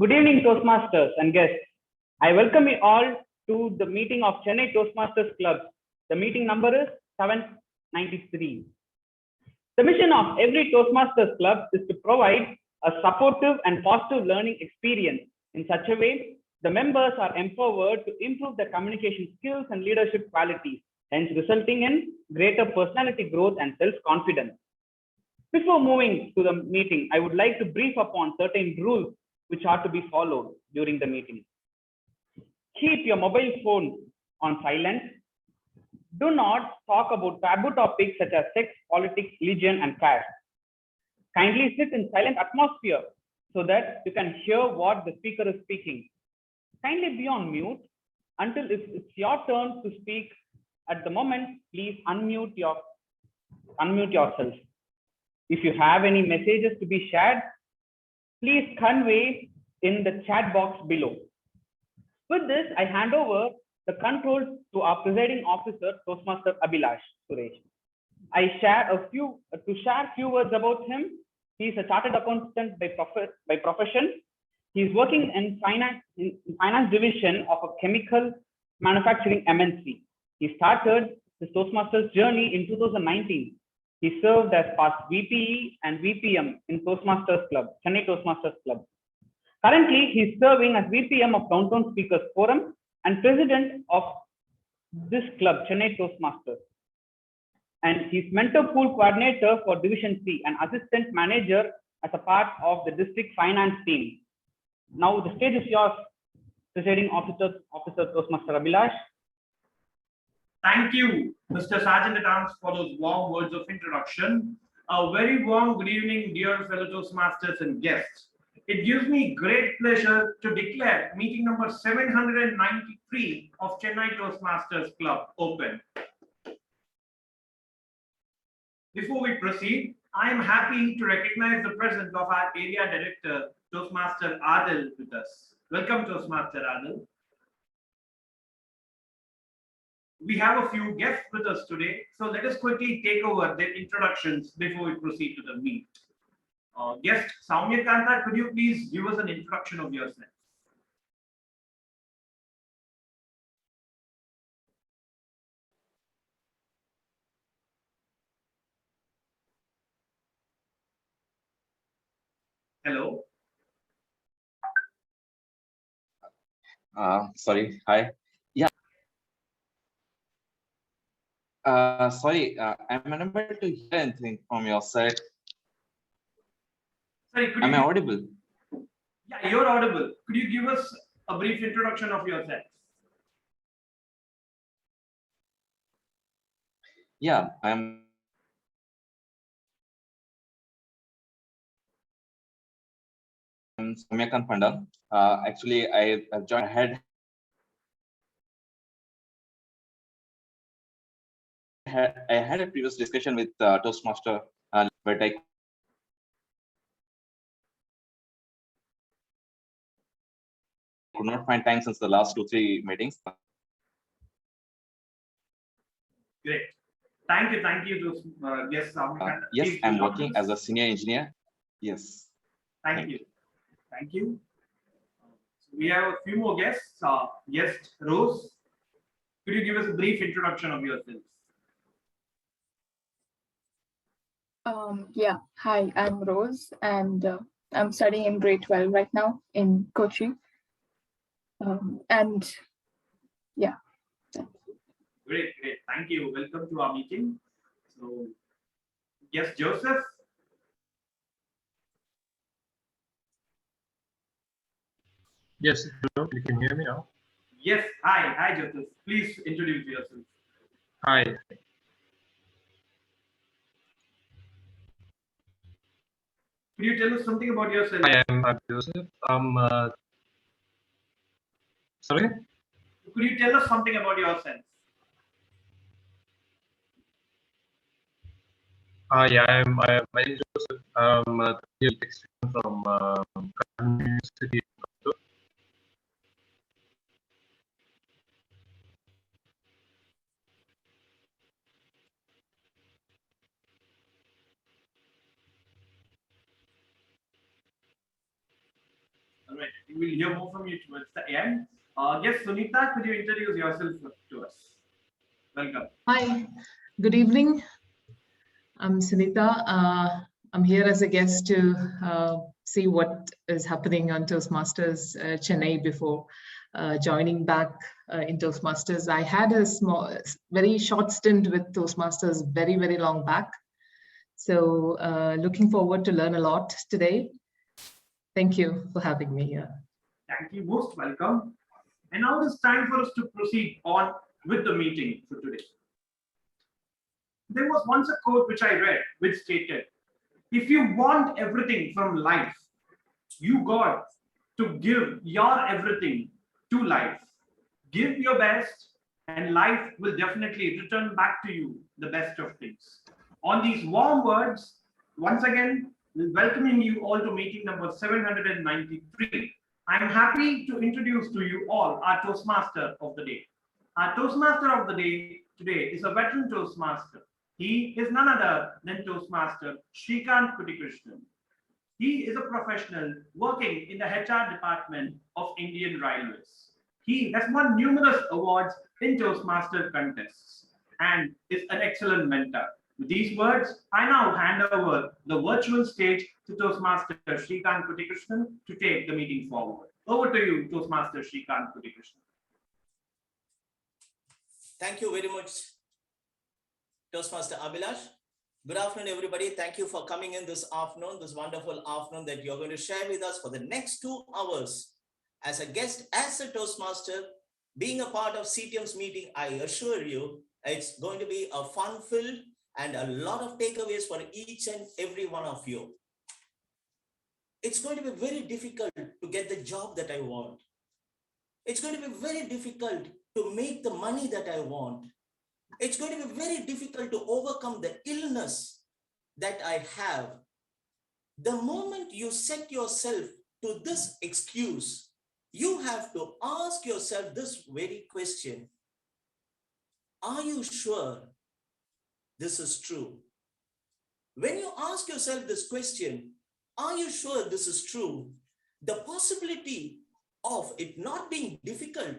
Good evening, Toastmasters and guests. I welcome you all to the meeting of Chennai Toastmasters Club. The meeting number is 793. The mission of every Toastmasters Club is to provide a supportive and positive learning experience. In such a way, the members are empowered to improve their communication skills and leadership qualities, hence resulting in greater personality growth and self-confidence. Before moving to the meeting, I would like to brief upon certain rules which are to be followed during the meeting. Keep your mobile phone on silent. Do not talk about taboo topics such as sex, politics, religion, and caste. Kindly sit in silent atmosphere so that you can hear what the speaker is speaking. Kindly be on mute until it's your turn to speak. At the moment, please unmute yourself. If you have any messages to be shared, please convey in the chat box below. With this, I hand over the control to our presiding officer, Toastmaster Abhilash Suresh. I share a few words about him. He is a chartered accountant by profession. He is working in finance division of a chemical manufacturing MNC. He started his Toastmasters journey in 2019. He served as past VPE and VPM in Toastmasters Club, Chennai Toastmasters Club. Currently, he is serving as VPM of Downtown Speakers Forum and president of this club, Chennai Toastmasters. And he's mentor pool coordinator for Division C and assistant manager as a part of the district finance team. Now the stage is yours, presiding officer Toastmaster Abhilash. Thank you, Mr. Sergeant at Arms, for those warm words of introduction. A very warm good evening, dear fellow Toastmasters and guests. It gives me great pleasure to declare meeting number 793 of Chennai Toastmasters Club open. Before we proceed, I am happy to recognize the presence of our area director, Toastmaster Adil, with us. Welcome, Toastmaster Adil. We have a few guests with us today, so let us quickly take over their introductions before we proceed to the meet. Guest Soumya Kanta, could you please give us an introduction of yourself? Hello. Sorry. Hi. Yeah. Sorry. I'm unable to hear anything from your side. Sorry, Am I audible? Yeah, you're audible. Could you give us a brief introduction of yourself? Yeah, I'm Soumya Kanta. Actually, I joined. I had a previous discussion with Toastmaster, but I could not find time since the last 2-3 meetings. Great. Thank you to guest Soumya. Yes, I'm working as a senior engineer. Yes. Thank you. Thank you. We have a few more guests. Guest Rose, could you give us a brief introduction of yourself? Yeah, hi, I'm Rose, and I'm studying in grade 12 right now in Kochi. And yeah. Great. Thank you. Welcome to our meeting. So, yes, Joseph. Yes, hello. You can hear me now? Yes. Hi, Joseph. Please introduce yourself. Hi. Could you tell us something about yourself? I am Joseph. Sorry? Could you tell us something about yourself? Yeah, my name is Joseph. I'm a student from University. right. We'll hear more from you towards the end. Yes, Sunita, could you introduce yourself to us? Welcome. Hi, good evening. I'm Sunita. I'm here as a guest to see what is happening on Toastmasters Chennai before joining back in Toastmasters. I had a very short stint with Toastmasters very, very long back. So looking forward to learn a lot today. Thank you for having me here. Thank you, most welcome. And now it is time for us to proceed on with the meeting for today. There was once a quote which I read, which stated, if you want everything from life, you got to give your everything to life. Give your best, and life will definitely return back to you the best of things. On these warm words, once again, welcoming you all to meeting number 793. I'm happy to introduce to you all our Toastmaster of the day. Our Toastmaster of the day today is a veteran Toastmaster. He is none other than Toastmaster Shrikant Kutikrishnan. He is a professional working in the HR department of Indian Railways. He has won numerous awards in Toastmaster contests and is an excellent mentor. With these words, I now hand over the virtual stage to Toastmaster Shrikant Kutikrishnan to take the meeting forward. Over to you, Toastmaster Shrikant Kutikrishnan. Thank you very much, Toastmaster Abhilash. Good afternoon, everybody. Thank you for coming in this afternoon, this wonderful afternoon that you're going to share with us for the next 2 hours. As a guest, as a Toastmaster, being a part of CTM's meeting, I assure you, it's going to be a fun-filled and a lot of takeaways for each and every one of you. It's going to be very difficult to get the job that I want. It's going to be very difficult to make the money that I want. It's going to be very difficult to overcome the illness that I have. The moment you set yourself to this excuse, you have to ask yourself this very question. Are you sure this is true? When you ask yourself this question, are you sure this is true? The possibility of it not being difficult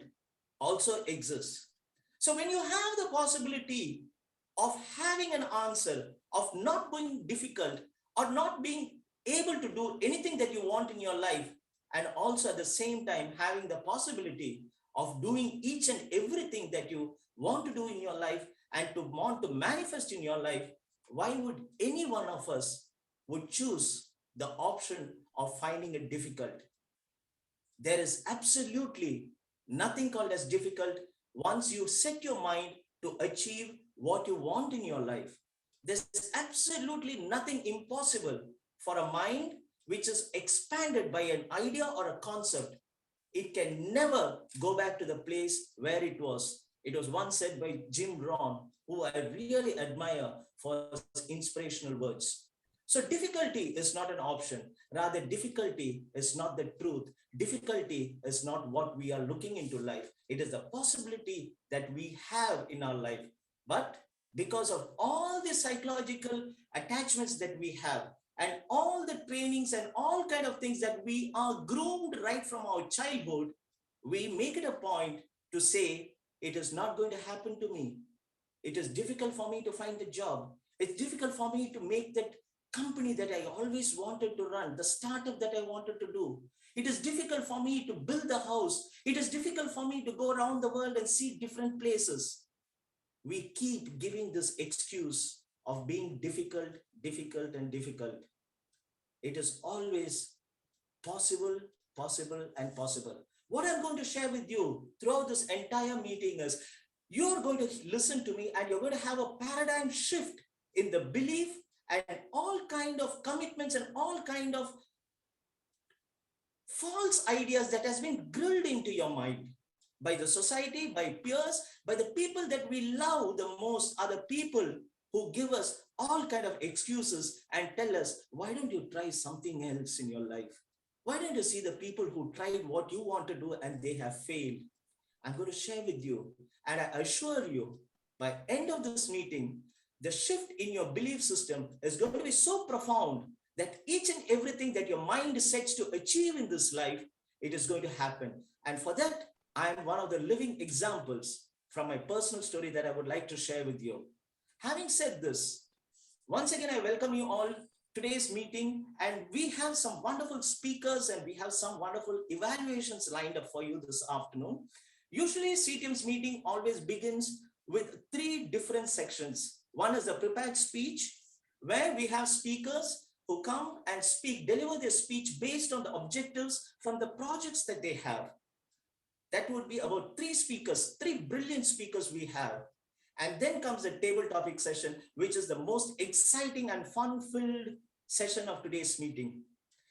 also exists. So when you have the possibility of having an answer, of not being difficult or not being able to do anything that you want in your life, and also at the same time having the possibility of doing each and everything that you want to do in your life and to want to manifest in your life, why would any one of us would choose the option of finding it difficult? There is absolutely nothing called as difficult once you set your mind to achieve what you want in your life. There's absolutely nothing impossible for a mind which is expanded by an idea or a concept. It can never go back to the place where it was. It was once said by Jim Rohn, who I really admire for his inspirational words. So difficulty is not an option. Rather, difficulty is not the truth. Difficulty is not what we are looking into life. It is the possibility that we have in our life. But because of all the psychological attachments that we have and all the trainings and all kind of things that we are groomed right from our childhood, we make it a point to say, it is not going to happen to me. It is difficult for me to find a job. It's difficult for me to make that company that I always wanted to run, the startup that I wanted to do. It is difficult for me to build a house. It is difficult for me to go around the world and see different places. We keep giving this excuse of being difficult, difficult, and difficult. It is always possible, possible, and possible. What I'm going to share with you throughout this entire meeting is you're going to listen to me and you're going to have a paradigm shift in the belief and all kind of commitments and all kind of false ideas that has been grilled into your mind by the society, by peers, by the people that we love the most are the people who give us all kind of excuses and tell us, why don't you try something else in your life? Why don't you see the people who tried what you want to do and they have failed? I'm going to share with you, and I assure you, by end of this meeting, the shift in your belief system is going to be so profound that each and everything that your mind sets to achieve in this life, it is going to happen. And for that, I am one of the living examples from my personal story that I would like to share with you. Having said this, once again, I welcome you all today's meeting, and we have some wonderful speakers and we have some wonderful evaluations lined up for you this afternoon. Usually CTM's meeting always begins with 3 different sections. One is the prepared speech, where we have speakers who come and speak, deliver their speech based on the objectives from the projects that they have. That would be about 3 speakers, 3 brilliant speakers we have. And then comes the table topic session, which is the most exciting and fun-filled session of today's meeting.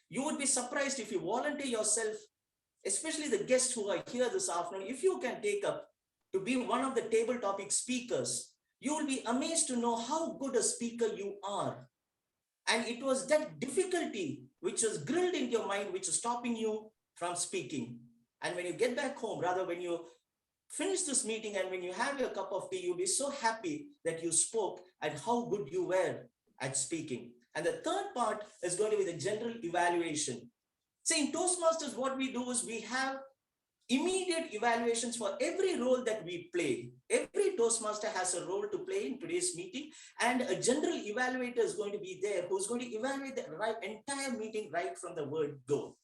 You would be surprised if you volunteer yourself, especially the guests who are here this afternoon, if you can take up to be one of the table topic speakers, you will be amazed to know how good a speaker you are. And it was that difficulty which was grilled into your mind, which is stopping you from speaking. And when you get back home, rather when you finish this meeting and when you have your cup of tea, you'll be so happy that you spoke and how good you were at speaking. And the third part is going to be the general evaluation. See, in Toastmasters, what we do is we have immediate evaluations for every role that we play. Every Toastmaster has a role to play in today's meeting, and a general evaluator is going to be there who's going to evaluate the entire meeting right from the word go.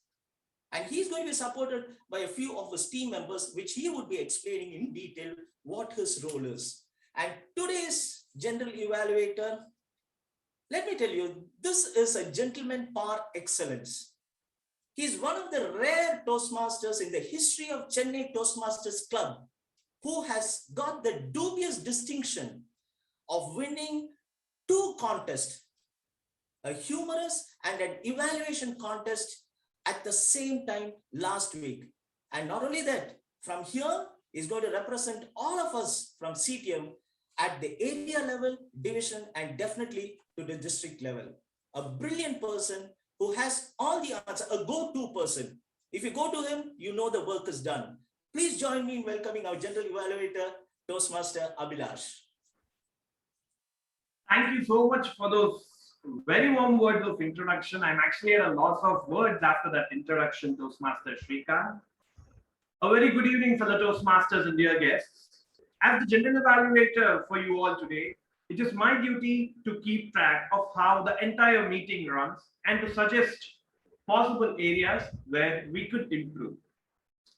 And he's going to be supported by a few of his team members, which he would be explaining in detail what his role is. And today's general evaluator, let me tell you, this is a gentleman par excellence. He's one of the rare Toastmasters in the history of Chennai Toastmasters Club who has got the dubious distinction of winning 2 contests, a humorous and an evaluation contest at the same time last week. And not only that, from here, he's going to represent all of us from CTM at the area level, division, and definitely to the district level. A brilliant person who has all the answers, a go-to person. If you go to him, you know the work is done. Please join me in welcoming our general evaluator, Toastmaster Ayush. Thank you so much for those very warm words of introduction. I'm actually at a loss of words after that introduction, Toastmaster Shrikant. A very good evening, fellow Toastmasters and dear guests. As the general evaluator for you all today, it is my duty to keep track of how the entire meeting runs and to suggest possible areas where we could improve.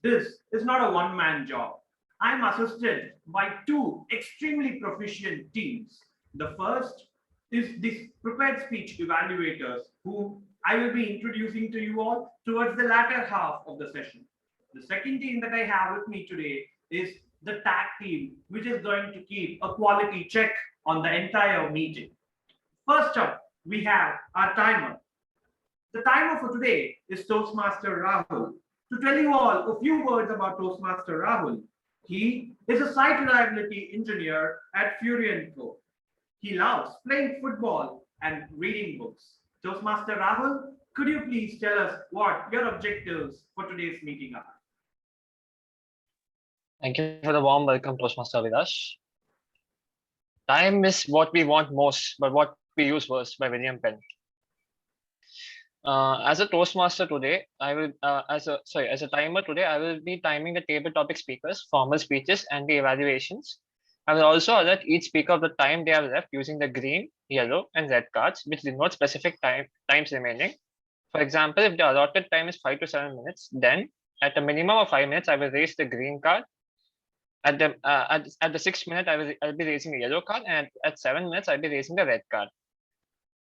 This is not a one-man job. I'm assisted by 2 extremely proficient teams. The first is the prepared speech evaluators, whom I will be introducing to you all towards the latter half of the session. The second team that I have with me today is the tag team, which is going to keep a quality check on the entire meeting. First up, we have our timer. The timer for today is Toastmaster Rahul. To tell you all a few words about Toastmaster Rahul, he is a site reliability engineer at Fury & Co. He loves playing football and reading books. Toastmaster Rahul, could you please tell us what your objectives for today's meeting are? Thank you for the warm welcome, Toastmaster Ayush. Time is what we want most, but what we use worst, by William Penn. As a Toastmaster today, I will as a timer today, I will be timing the table topic speakers, formal speeches, and the evaluations. I will also alert each speaker of the time they have left using the green, yellow, and red cards, which denote specific times remaining. For example, if the allotted time is 5 to 7 minutes, then at a minimum of 5 minutes, I will raise the green card. At the 6th minute, I'll be raising the yellow card, and at 7 minutes, I'll be raising the red card.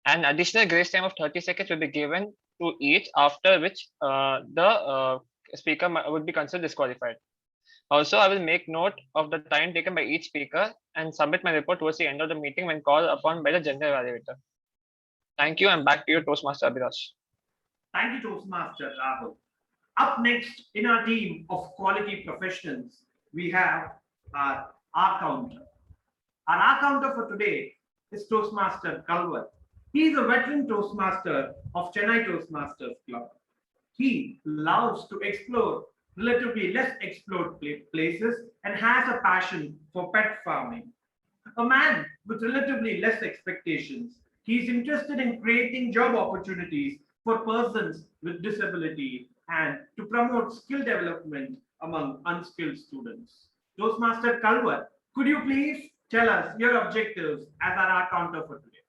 An additional grace time of 30 seconds will be given to each, after which the speaker would be considered disqualified. Also, I will make note of the time taken by each speaker and submit my report towards the end of the meeting when called upon by the general evaluator. Thank you, and back to you, Toastmaster Ayush. Thank you, Toastmaster Rahul. Up next in our team of quality professionals, we have our counter. Our counter for today is Toastmaster Kalwat. He is a veteran Toastmaster of Chennai Toastmasters Club. He loves to explore relatively less explored places and has a passion for pet farming. A man with relatively less expectations, he is interested in creating job opportunities for persons with disability and to promote skill development among unskilled students. Toastmaster Kalwar, could you please tell us your objectives as our counter for today?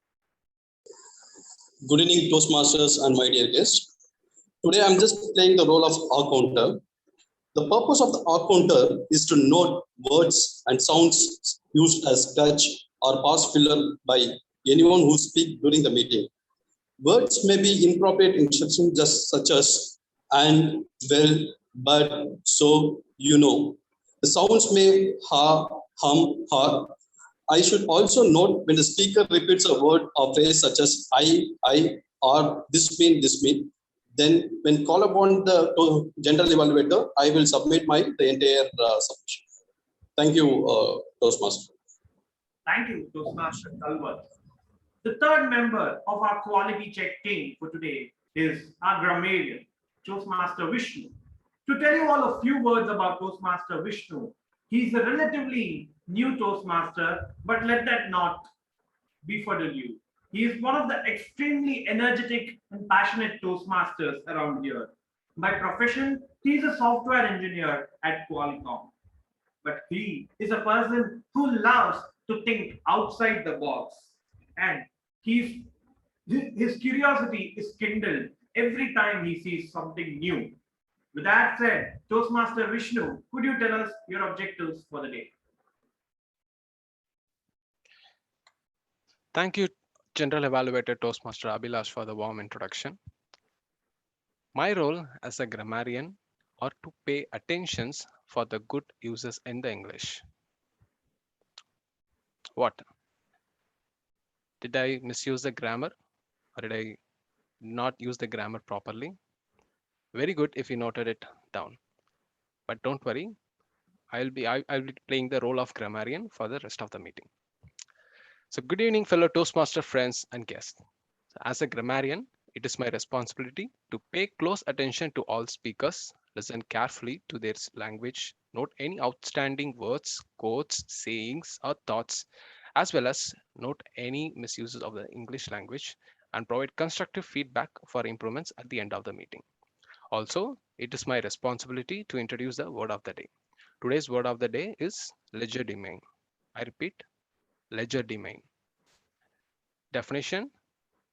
Good evening, Toastmasters and my dear guests. Today I'm just playing the role of R counter. The purpose of the R counter is to note words and sounds used as touch or pause filler by anyone who speaks during the meeting. Words may be inappropriate instructions just such as and, well, but, so, you know. The sounds may ha, hum, har. I should also note when the speaker repeats a word or phrase such as I, or this mean. Then when called upon the general evaluator, I will submit the entire submission. Thank you, Toastmaster. Thank you, Toastmaster Kalwar. The third member of our quality check team for today is our grammarian, Toastmaster Vishnu. To tell you all a few words about Toastmaster Vishnu, he's a relatively new Toastmaster, but let that not befuddle you. He is one of the extremely energetic and passionate Toastmasters around here. By profession, he is a software engineer at Qualcomm. But he is a person who loves to think outside the box. And his curiosity is kindled every time he sees something new. With that said, Toastmaster Vishnu, could you tell us your objectives for the day? Thank you, General Evaluator Toastmaster Abhilash, for the warm introduction. My role as a grammarian are to pay attention for the good uses in the English. What? Did I misuse the grammar, or did I not use the grammar properly? Very good if you noted it down. But don't worry, I'll be playing the role of grammarian for the rest of the meeting. So good evening, fellow Toastmaster friends and guests. As a grammarian, it is my responsibility to pay close attention to all speakers, listen carefully to their language, note any outstanding words, quotes, sayings, or thoughts, as well as note any misuses of the English language and provide constructive feedback for improvements at the end of the meeting. Also, it is my responsibility to introduce the word of the day. Today's word of the day is legerdemain. I repeat, legerdemain. Definition: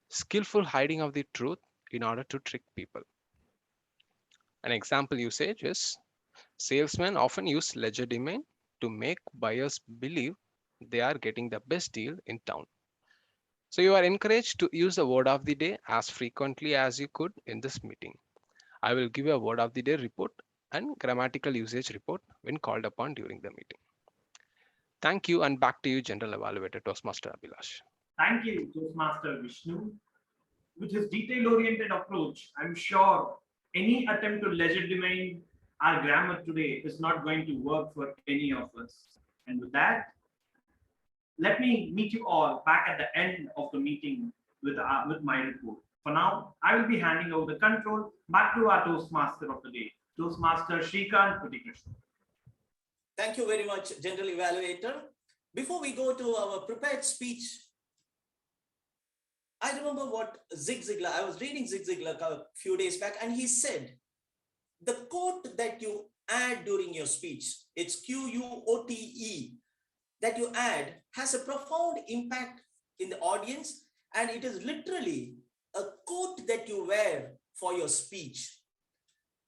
skillful hiding of the truth in order to trick people. An example usage is salesmen often use legerdemain to make buyers believe they are getting the best deal in town. So you are encouraged to use the word of the day as frequently as you could in this meeting. I will give you a word of the day report and grammatical usage report when called upon during the meeting. Thank you, and back to you, General Evaluator Toastmaster Abhilash. Thank you, Toastmaster Vishnu. With his detail-oriented approach, I'm sure any attempt to legerdemain our grammar today is not going to work for any of us. And with that, let me meet you all back at the end of the meeting with my report. For now, I will be handing over the control back to our Toastmaster of the day, Toastmaster Shrikant Putikrishnan. Thank you very much, General Evaluator. Before we go to our prepared speech, I remember what Zig Ziglar, I was reading Zig Ziglar a few days back, and he said, the quote that you add during your speech, it's QUOTE, that you add has a profound impact in the audience, and it is literally a coat that you wear for your speech.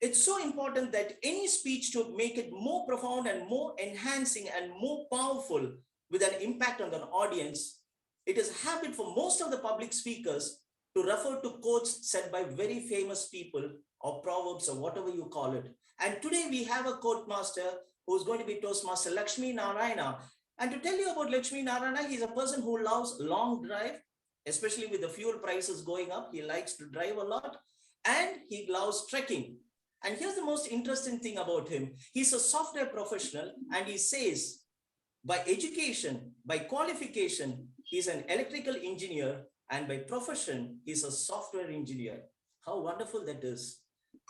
It's so important that any speech, to make it more profound and more enhancing and more powerful with an impact on the audience, it is a habit for most of the public speakers to refer to quotes said by very famous people or proverbs or whatever you call it. And today we have a quote master who's going to be Toastmaster Lakshmi Narayanan. And to tell you about Lakshmi Narayanan, he's a person who loves long drive, especially with the fuel prices going up. He likes to drive a lot, and he loves trekking. And here's the most interesting thing about him. He's a software professional, and he says, by education, by qualification, he's an electrical engineer, and by profession, he's a software engineer. How wonderful that is.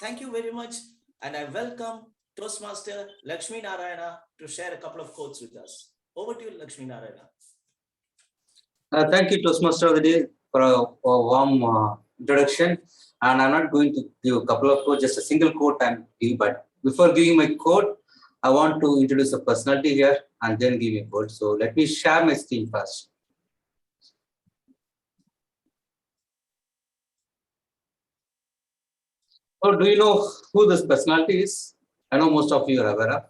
Thank you very much. And I welcome Toastmaster Lakshmi Narayanan to share a couple of quotes with us. Over to you, Lakshmi Narayanan. Thank you, Toastmaster of the day, for a warm introduction. and I'm not going to give a couple of quotes, just a single quote I'm giving. But before giving my quote, I want to introduce a personality here and then give a quote. So let me share my screen first. So do you know who this personality is? I know most of you are aware of.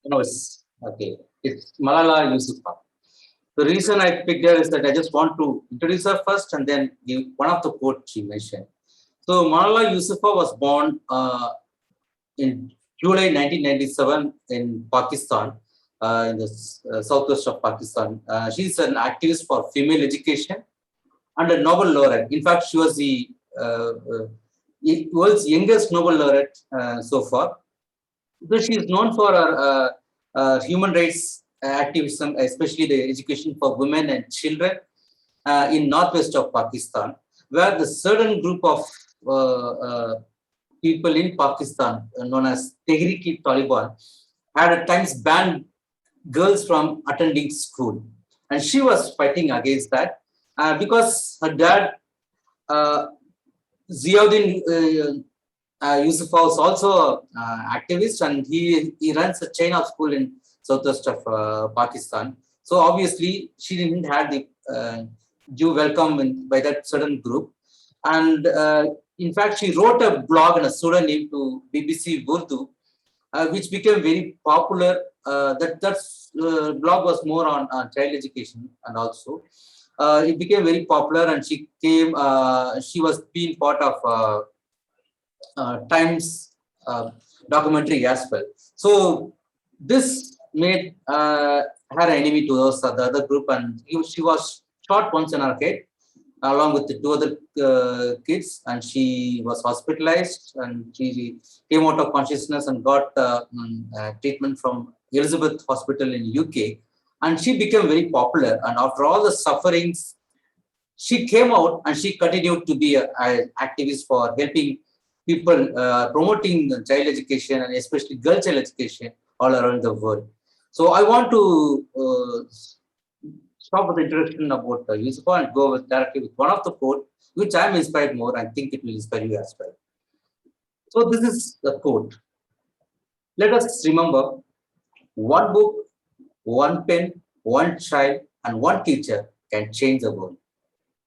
No, it's okay. It's Marla Youssefer. The reason I picked her is that I just want to introduce her first and then give one of the quotes she mentioned. So Marla Youssefer was born in July 1997 in Pakistan, in the southwest of Pakistan. She's an activist for female education and a Nobel laureate. In fact, she was the world's youngest Nobel laureate so far. So she is known for her human rights activism, especially the education for women and children in northwest of Pakistan, where the certain group of people in Pakistan, known as Tehreek-e-Taliban, had at times banned girls from attending school. And she was fighting against that because her dad, Ziauddin Youssefer, was also an activist, and he runs a chain of school in southwest of Pakistan. So obviously, she didn't have the due welcome by that certain group. And in fact, she wrote a blog in a pseudonym to BBC Urdu, which became very popular. That blog was more on child education, and also it became very popular. And she came. She was being part of Times documentary as well. So this made her enemy to those the other group, and she was shot once in her head along with the two other kids, and she was hospitalized, and she came out of consciousness and got treatment from Elizabeth Hospital in UK, and she became very popular. And after all the sufferings, she came out and she continued to be an activist for helping people, promoting child education and especially girl child education all around the world. So I want to stop with the introduction about Youssefer and go directly with one of the quote, which I am inspired more. I think it will inspire you as well. So this is the quote. Let us remember, one book, one pen, one child, and one teacher can change the world.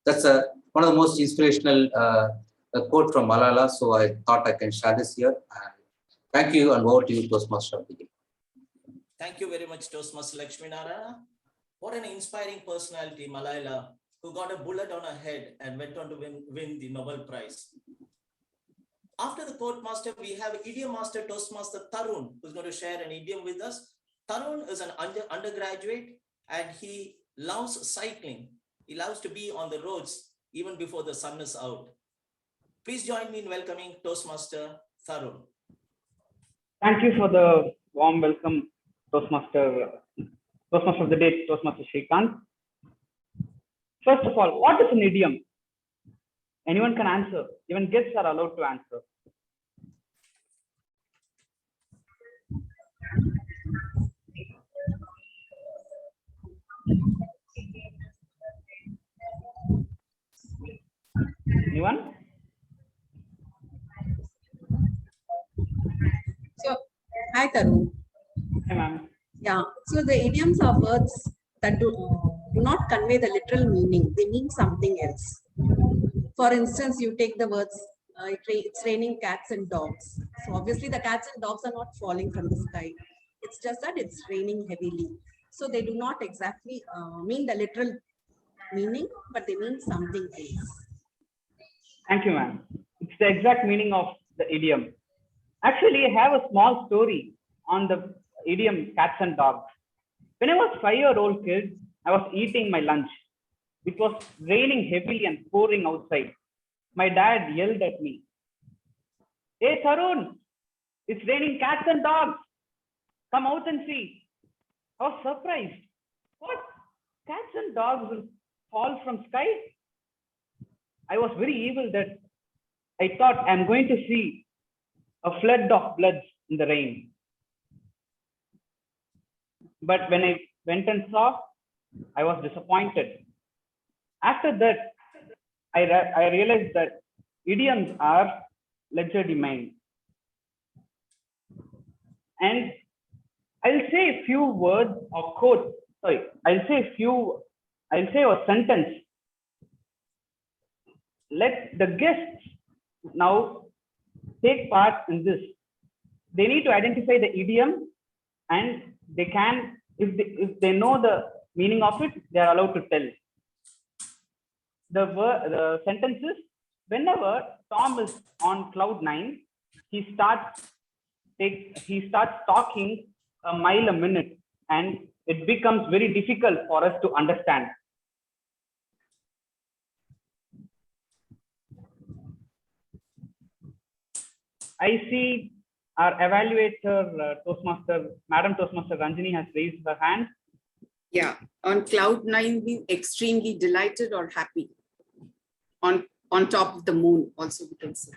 That's one of the most inspirational quote from Malala. So I thought I can share this here. Thank you, and over to you, Toastmaster. Thank you very much, Toastmaster Lakshmi Narayanan. What an inspiring personality, Malala, who got a bullet on her head and went on to win the Nobel Prize. After the quote master, we have idiom master Toastmaster Tarun, who's going to share an idiom with us. Tarun is an undergraduate and he loves cycling. He loves to be on the roads even before the sun is out. Please join me in welcoming Toastmaster Tarun. Thank you for the warm welcome, Toastmaster of the day, Toastmaster Shrikant. First of all, what is an idiom? Anyone can answer. Even guests are allowed to answer. Anyone? So, hi Tarun. Hi, ma'am. Yeah, so the idioms are words that do not convey the literal meaning. They mean something else. For instance, you take the words, it's raining cats and dogs. So obviously the cats and dogs are not falling from the sky. It's just that it's raining heavily. So they do not exactly mean the literal meaning, but they mean something else. Thank you, ma'am. It's the exact meaning of the idiom. Actually, I have a small story on the idiom cats and dogs. When I was 5-year-old kid, I was eating my lunch. It was raining heavily and pouring outside. My dad yelled at me, "Hey Tarun, it's raining cats and dogs. Come out and see." I was surprised. What? Cats and dogs will fall from sky? I was very evil that I thought I'm going to see a flood of blood in the rain. But when I went and saw, I was disappointed. After that, I realized that idioms are legerdemain. And I'll say a few words or quotes. Sorry, I'll say a sentence. Let the guests now take part in this. They need to identify the idiom, and they can, if they know the meaning of it, they are allowed to tell. The sentence is, whenever Tom is on cloud 9, he starts talking a mile a minute, and it becomes very difficult for us to understand. I see our evaluator, Toastmaster, Madam Toastmaster Ranjini has raised her hand. Yeah, on cloud 9, being extremely delighted or happy. On top of the moon, also we can say.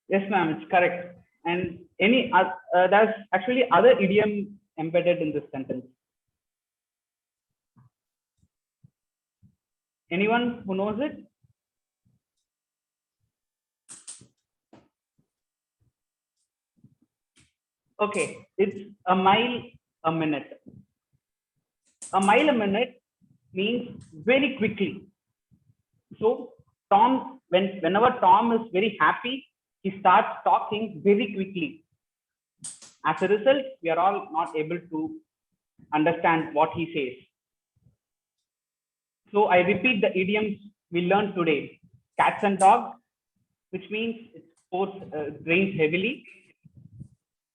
Yes, ma'am, it's correct. And there's actually other idiom embedded in this sentence. Anyone who knows it? Okay, it's a mile a minute. A mile a minute means very quickly. So Tom, whenever Tom is very happy, he starts talking very quickly. As a result, we are all not able to understand what he says. So I repeat the idioms we learned today. Cats and dogs, which means it rains heavily.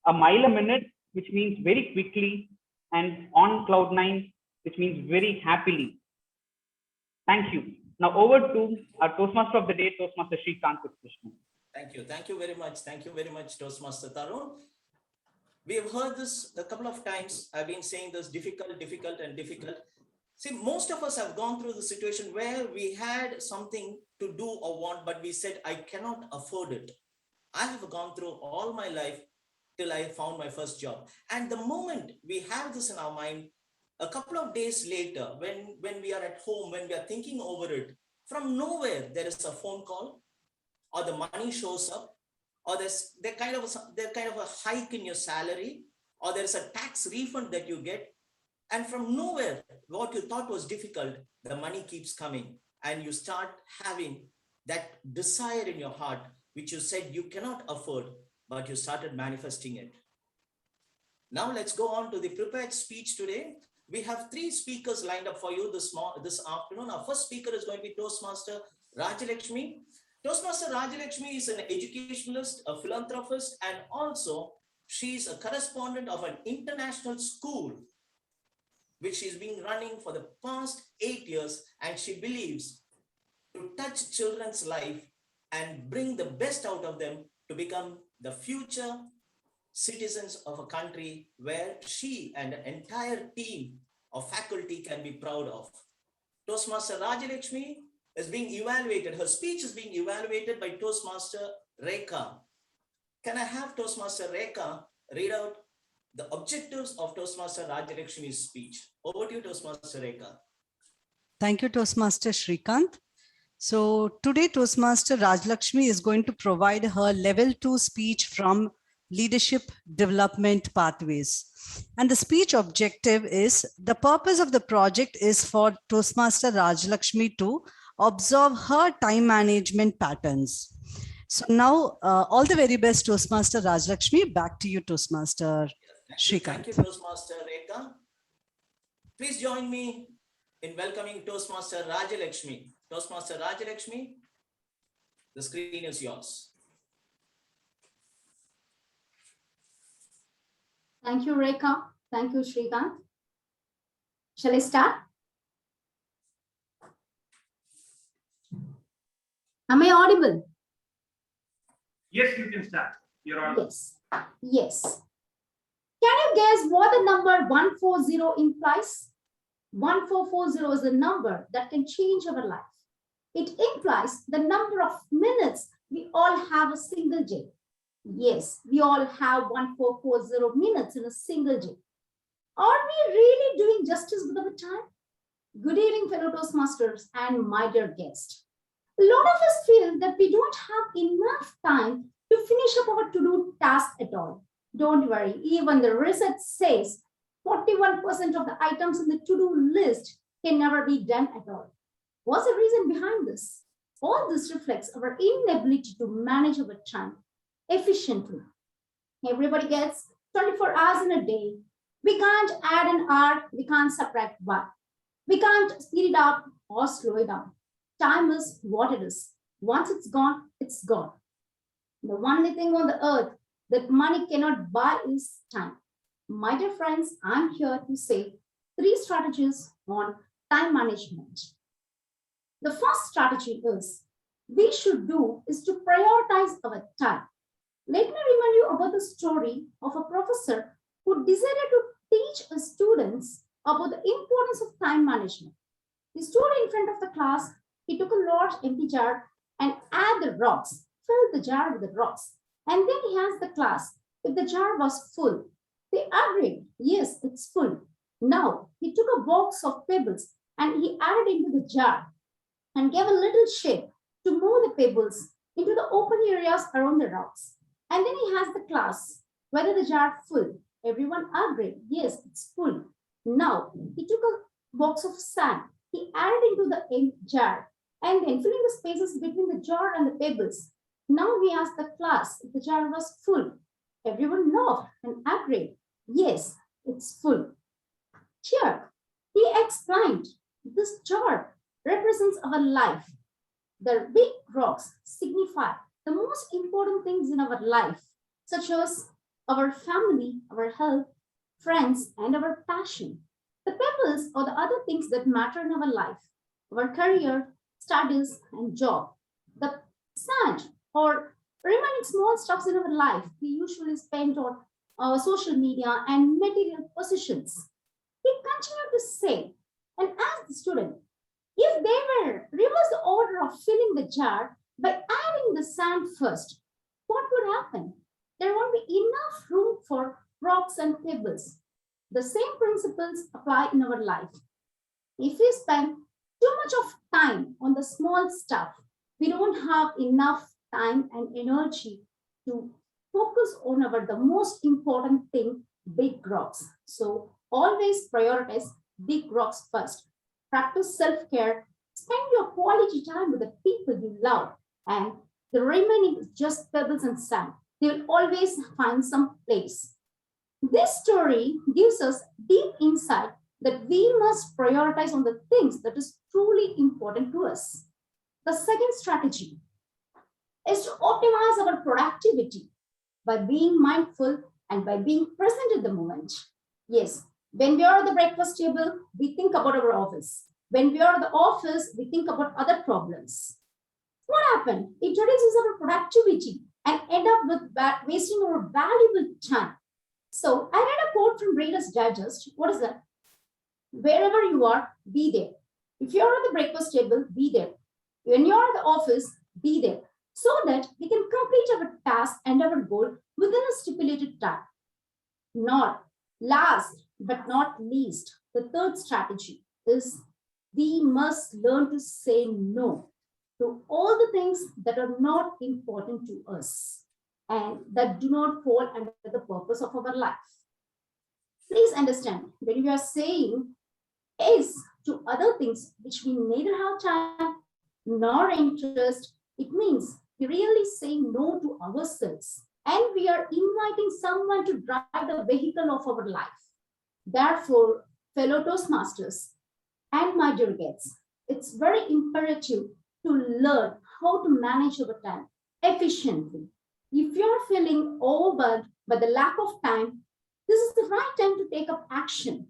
A mile a minute, which means very quickly. And on cloud 9, which means very happily. Thank you. Now over to our Toastmaster of the day, Toastmaster Srikanth. Thank you. Thank you very much. Thank you very much, Toastmaster Tarun. We have heard this a couple of times. I've been saying this difficult, difficult, and difficult. See, most of us have gone through the situation where we had something to do or want, but we said, I cannot afford it. I have gone through all my life till I found my first job. And the moment we have this in our mind, a couple of days later, when we are at home, when we are thinking over it, from nowhere, there is a phone call, or the money shows up, or there's kind of a hike in your salary, or there's a tax refund that you get. And from nowhere, what you thought was difficult, the money keeps coming, and you start having that desire in your heart, which you said you cannot afford, but you started manifesting it. Now let's go on to the prepared speech today. We have 3 speakers lined up for you this afternoon. Our first speaker is going to be Toastmaster Lakshmi. Toastmaster Lakshmi is an educationalist, a philanthropist, and also she's a correspondent of an international school, which she's been running for the past 8 years, and she believes to touch children's life and bring the best out of them to become the future citizens of a country where she and an entire team of faculty can be proud of. Toastmaster Lakshmi is being evaluated. Her speech is being evaluated by Toastmaster Rekha. Can I have Toastmaster Rekha read out the objectives of Toastmaster Lakshmi's speech? Over to you, Toastmaster Rekha. Thank you, Toastmaster Srikanth. So today, Toastmaster Lakshmi is going to provide her level 2 speech from Leadership Development Pathways. And the speech objective is, the purpose of the project is for Toastmaster Lakshmi to observe her time management patterns. So now, all the very best, Toastmaster Lakshmi. Back to you, Toastmaster Srikanth. Thank you, Toastmaster Rekha. Please join me in welcoming Toastmaster Lakshmi. Toastmaster Lakshmi, the screen is yours. Thank you, Rekha. Thank you, Srikanth. Shall I start? Am I audible? Yes, you can start. You're audible. Yes. Yes. Can you guess what the number 140 implies? 1440 is a number that can change our life. It implies the number of minutes we all have a single day. Yes, we all have 1440 minutes in a single day. Are we really doing justice with our time? Good evening, fellow Toastmasters and my dear guest. A lot of us feel that we don't have enough time to finish up our to-do task at all. Don't worry, even the research says 41% of the items in the to-do list can never be done at all. What's the reason behind this? All this reflects our inability to manage our time efficiently. Everybody gets 24 hours in a day. We can't add an hour, we can't subtract one. We can't speed it up or slow it down. Time is what it is. Once it's gone, it's gone. The only thing on the earth that money cannot buy is time. My dear friends, I'm here to say 3 strategies on time management. The first strategy we should do is to prioritize our time. Let me remind you about the story of a professor who decided to teach his students about the importance of time management. He stood in front of the class, he took a large empty jar and added the rocks, filled the jar with the rocks, and then he asked the class if the jar was full. They agreed, yes, it's full. Now he took a box of pebbles and he added into the jar and gave a little shake to move the pebbles into the open areas around the rocks. And then he asked the class whether the jar full. Everyone agreed, yes, it's full. Now he took a box of sand, he added into the jar and then filling the spaces between the jar and the pebbles. Now he asked the class if the jar was full. Everyone nodded and agreed, yes, it's full. Here, he explained, this jar represents our life. The big rocks signify the most important things in our life, such as our family, our health, friends, and our passion. The pebbles are the other things that matter in our life, our career, studies, and job. The sand or remaining small stuffs in our life we usually spend on our social media and material possessions. He continued to say and asked the student, if they were reverse the order of filling the jar by adding the sand first, what would happen? There won't be enough room for rocks and pebbles. The same principles apply in our life. If we spend too much of time on the small stuff, we don't have enough time and energy to focus on the most important thing, big rocks. So always prioritize big rocks first. Practice self-care, spend your quality time with the people you love, and the remaining is just pebbles and sand. They will always find some place. This story gives us deep insight that we must prioritize on the things that is truly important to us. The second strategy is to optimize our productivity by being mindful and by being present at the moment. Yes, when we are at the breakfast table, we think about our office. When we are at the office, we think about other problems. What happened? It reduces our productivity and end up with wasting our valuable time. So I read a quote from Reader's Digest. What is that? Wherever you are, be there. If you're at the breakfast table, be there. When you're at the office, be there. So that we can complete our task and our goal within a stipulated time. Not last, but not least, the third strategy is we must learn to say no to all the things that are not important to us and that do not fall under the purpose of our life. Please understand, when we are saying yes to other things which we neither have time nor interest, it means we really say no to ourselves and we are inviting someone to drive the vehicle of our life. Therefore, fellow Toastmasters and my dear guests, it's very imperative to learn how to manage our time efficiently. If you're feeling overwhelmed by the lack of time, this is the right time to take up action.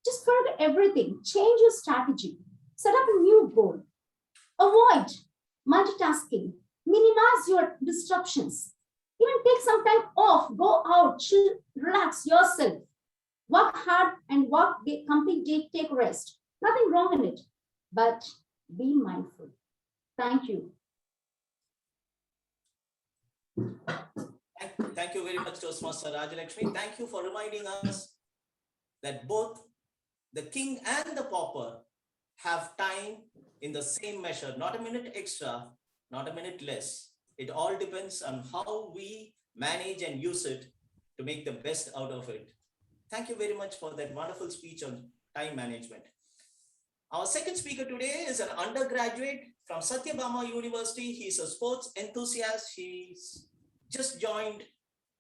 Just forget everything, change your strategy, set up a new goal, avoid multitasking, minimize your disruptions, even take some time off, go out, chill, relax yourself, work hard and complete day, take rest. Nothing wrong in it, but be mindful. Thank you. Thank you very much, Toastmaster Lakshmi. Thank you for reminding us that both the king and the pauper have time in the same measure, not a minute extra, not a minute less. It all depends on how we manage and use it to make the best out of it. Thank you very much for that wonderful speech on time management. Our second speaker today is an undergraduate from Satyabama University. He's a sports enthusiast. He's just joined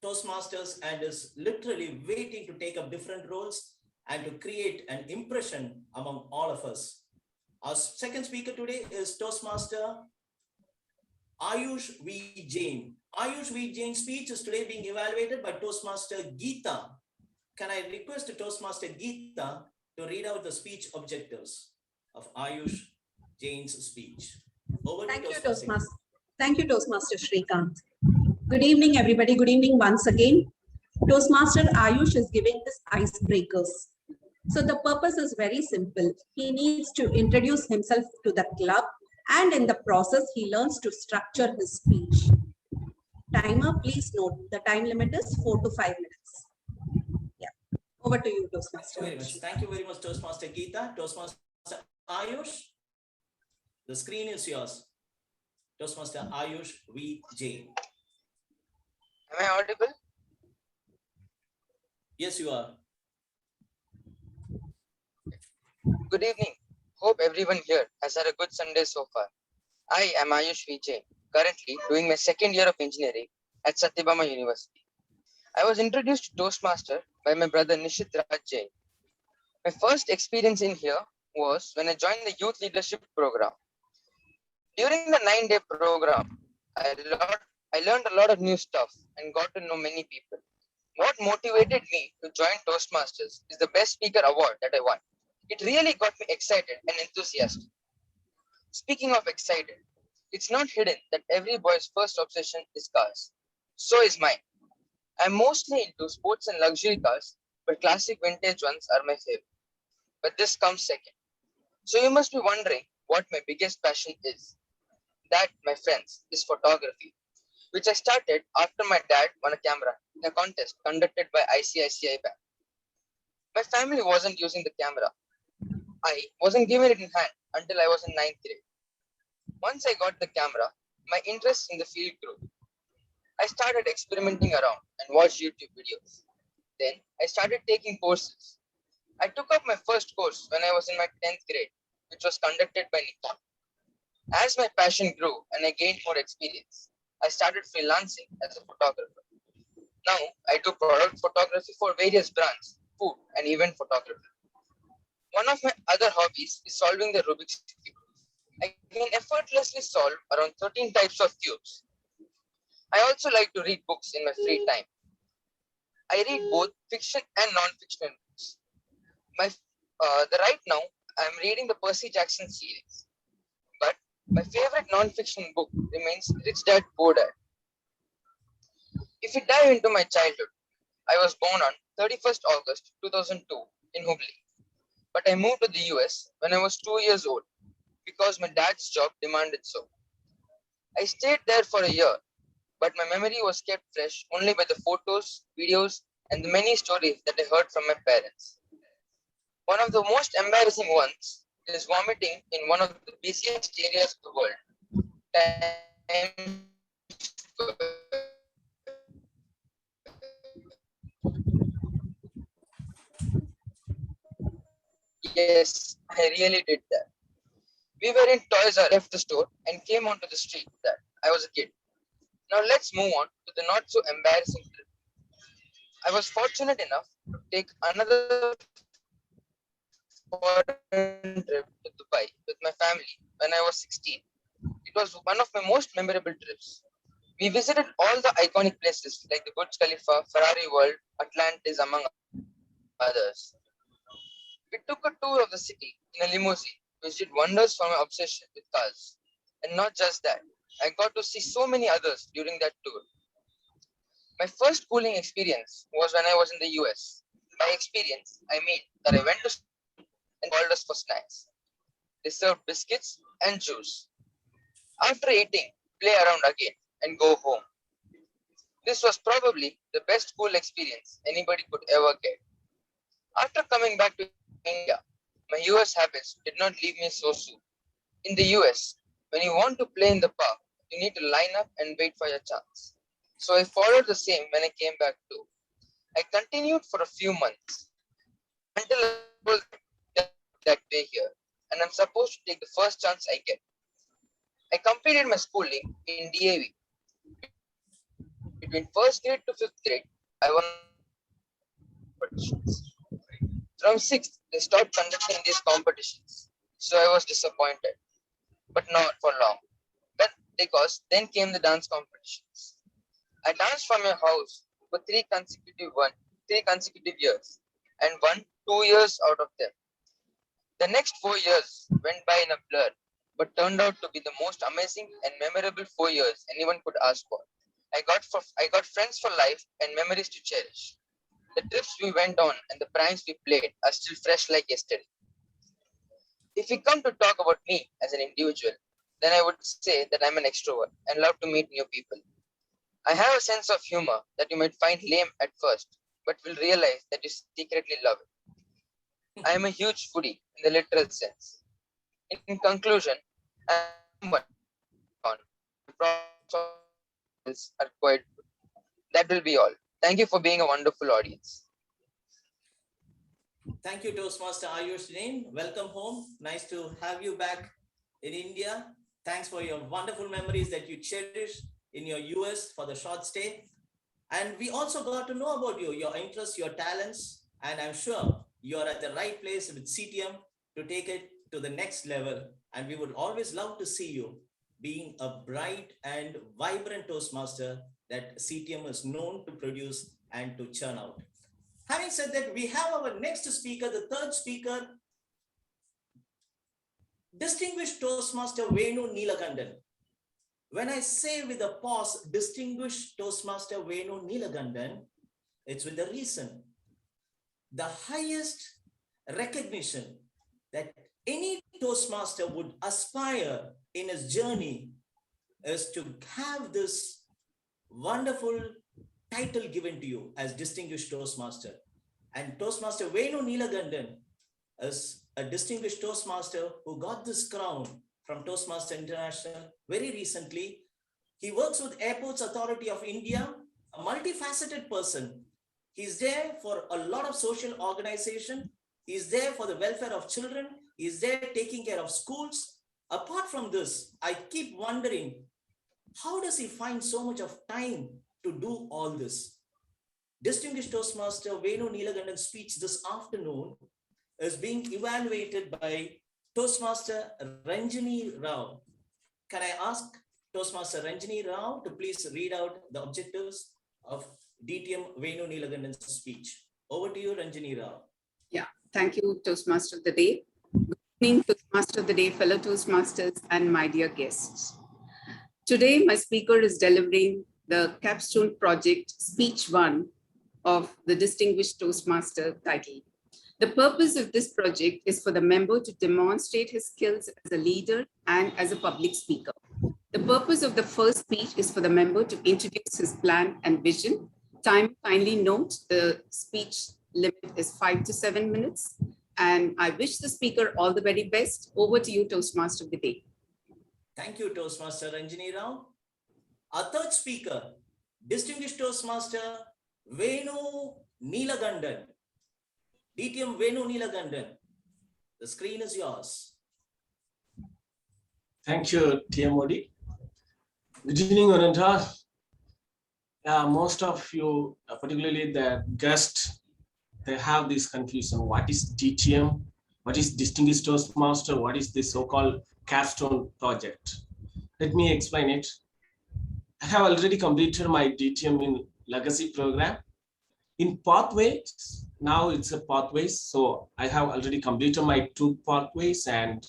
Toastmasters and is literally waiting to take up different roles and to create an impression among all of us. Our second speaker today is Toastmaster Ayush V. Jain. Ayush V. Jain's speech is today being evaluated by Toastmaster Geeta. Can I request Toastmaster Geeta to read out the speech objectives of Ayush Jain's speech? Over Thank to you, Toastmaster. Toastmaster. Thank you, Toastmaster Srikanth. Good evening, everybody. Good evening once again. Toastmaster Ayush is giving this icebreakers. So the purpose is very simple. He needs to introduce himself to the club, and in the process, he learns to structure his speech. Timer, please note, the time limit is 4 to 5 minutes. Yeah. Over to you, Toastmaster. Thank you very much. Thank you very much, Toastmaster Geeta. Toastmaster Ayush, the screen is yours. Toastmaster Ayush V. Jain. Am I audible? Yes, you are. Good evening. Hope everyone here has had a good Sunday so far. I am Ayush V. Jain, currently doing my second year of engineering at Satyabama University. I was introduced to Toastmaster by my brother Nishit Raj Jain. My first experience in here was when I joined the youth leadership program. During the 9-day program, I learned a lot of new stuff and got to know many people. What motivated me to join Toastmasters is the Best Speaker Award that I won. It really got me excited and enthusiastic. Speaking of excited, it's not hidden that every boy's first obsession is cars. So is mine. I'm mostly into sports and luxury cars, but classic vintage ones are my favorite. But this comes second. So you must be wondering what my biggest passion is. That, my friends, is photography, which I started after my dad won a camera in a contest conducted by ICICI Bank. My family wasn't using the camera. I wasn't given it in hand until I was in 9th grade. Once I got the camera, my interest in the field grew. I started experimenting around and watched YouTube videos. Then I started taking courses. I took up my first course when I was in my 10th grade, which was conducted by Nikon. As my passion grew and I gained more experience, I started freelancing as a photographer. Now I do product photography for various brands, food, and event photography. One of my other hobbies is solving the Rubik's Cube. I can effortlessly solve around 13 types of cubes. I also like to read books in my free time. I read both fiction and non-fiction books. Right now, I'm reading the Percy Jackson series. But my favorite non-fiction book remains Rich Dad Poor Dad. If we dive into my childhood, I was born on 31st August 2002 in Hubli. But I moved to the US when I was 2 years old because my dad's job demanded so. I stayed there for a year, but my memory was kept fresh only by the photos, videos, and the many stories that I heard from my parents. One of the most embarrassing ones is vomiting in one of the busiest areas of the world. Yes, I really did that. We were in Toys R Us, left the store and came onto the street that I was a kid. Now let's move on to the not so embarrassing trip. I was fortunate enough to take another foreign trip to Dubai with my family when I was 16. It was one of my most memorable trips. We visited all the iconic places like the Burj Khalifa, Ferrari World, Atlantis, among others. We took a tour of the city in a limousine, which did wonders for my obsession with cars. And not just that, I got to see so many others during that tour. My first schooling experience was when I was in the US. By experience, I mean that I went to school and called us for snacks. They served biscuits and juice. After eating, play around again and go home. This was probably the best school experience anybody could ever get. After coming back to India, my US habits did not leave me so soon. In the US, when you want to play in the park, you need to line up and wait for your chance. So I followed the same when I came back too. I continued for a few months until I was that way here, and I'm supposed to take the first chance I get. I completed my schooling in DAV. Between first grade to fifth grade, I won competitions. From sixth, they stopped conducting these competitions, so I was disappointed, but not for long. But because then came the dance competitions. I danced from my house for three consecutive years, and won 2 years out of them. The next 4 years went by in a blur, but turned out to be the most amazing and memorable 4 years anyone could ask for. I got friends for life and memories to cherish. The trips we went on and the pranks we played are still fresh like yesterday. If we come to talk about me as an individual, then I would say that I'm an extrovert and love to meet new people. I have a sense of humor that you might find lame at first, but will realize that you secretly love it. I am a huge foodie in the literal sense. In conclusion, I'm one on are quite good. That will be all. Thank you for being a wonderful audience. Thank you, Toastmaster Ayush. Welcome home. Nice to have you back in India. Thanks for your wonderful memories that you cherish in your US for the short stay. And we also got to know about you, your interests, your talents, and I'm sure you're at the right place with CTM to take it to the next level. And we would always love to see you being a bright and vibrant Toastmaster that CTM is known to produce and to churn out. Having said that, we have our next speaker, the third speaker, Distinguished Toastmaster Venu Neelakandan. When I say with a pause, Distinguished Toastmaster Venu Neelakandan, it's with a reason. The highest recognition that any Toastmaster would aspire in his journey is to have this wonderful title given to you as Distinguished Toastmaster. And Toastmaster Venu Neelakandan is a distinguished Toastmaster who got this crown from Toastmaster International very recently. He works with Airports Authority of India, a multifaceted person. He's there for a lot of social organization. He's there for the welfare of children. He's there taking care of schools. Apart from this, I keep wondering, how does he find so much of time to do all this? Distinguished Toastmaster Venu Neelakandan's speech this afternoon is being evaluated by Toastmaster Ranjini Rao. Can I ask Toastmaster Ranjini Rao to please read out the objectives of DTM Venu Neelakandan's speech? Over to you, Ranjini Rao. Yeah, thank you, Toastmaster of the Day. Good evening, Toastmaster of the Day, fellow Toastmasters, and my dear guests. Today, my speaker is delivering the Capstone Project Speech 1 of the Distinguished Toastmaster title. The purpose of this project is for the member to demonstrate his skills as a leader and as a public speaker. The purpose of the first speech is for the member to introduce his plan and vision. Time, kindly note, the speech limit is 5 to 7 minutes. And I wish the speaker all the very best. Over to you, Toastmaster of the Day. Thank you, Toastmaster Ranjini Rao. Our third speaker, Distinguished Toastmaster Venu Neelakandan. DTM Venu Neelakandan, the screen is yours. Thank you, TMOD. Good evening, Ananta. Most of you, particularly the guests, they have this confusion. What is DTM? What is Distinguished Toastmaster? What is this so-called Capstone project? Let me explain it. I have already completed my DTM in legacy program. In pathways, now it's a pathways. So I have already completed my 2 pathways and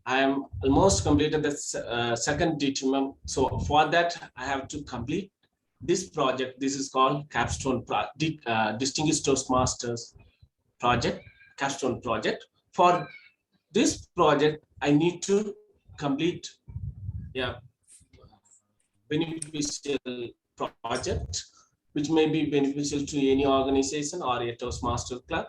I am almost completed the second DTM. So for that, I have to complete this project. This is called Capstone, Distinguished Toastmasters project, Capstone project. For this project, I need to complete beneficial project, which may be beneficial to any organization or a Toastmaster club.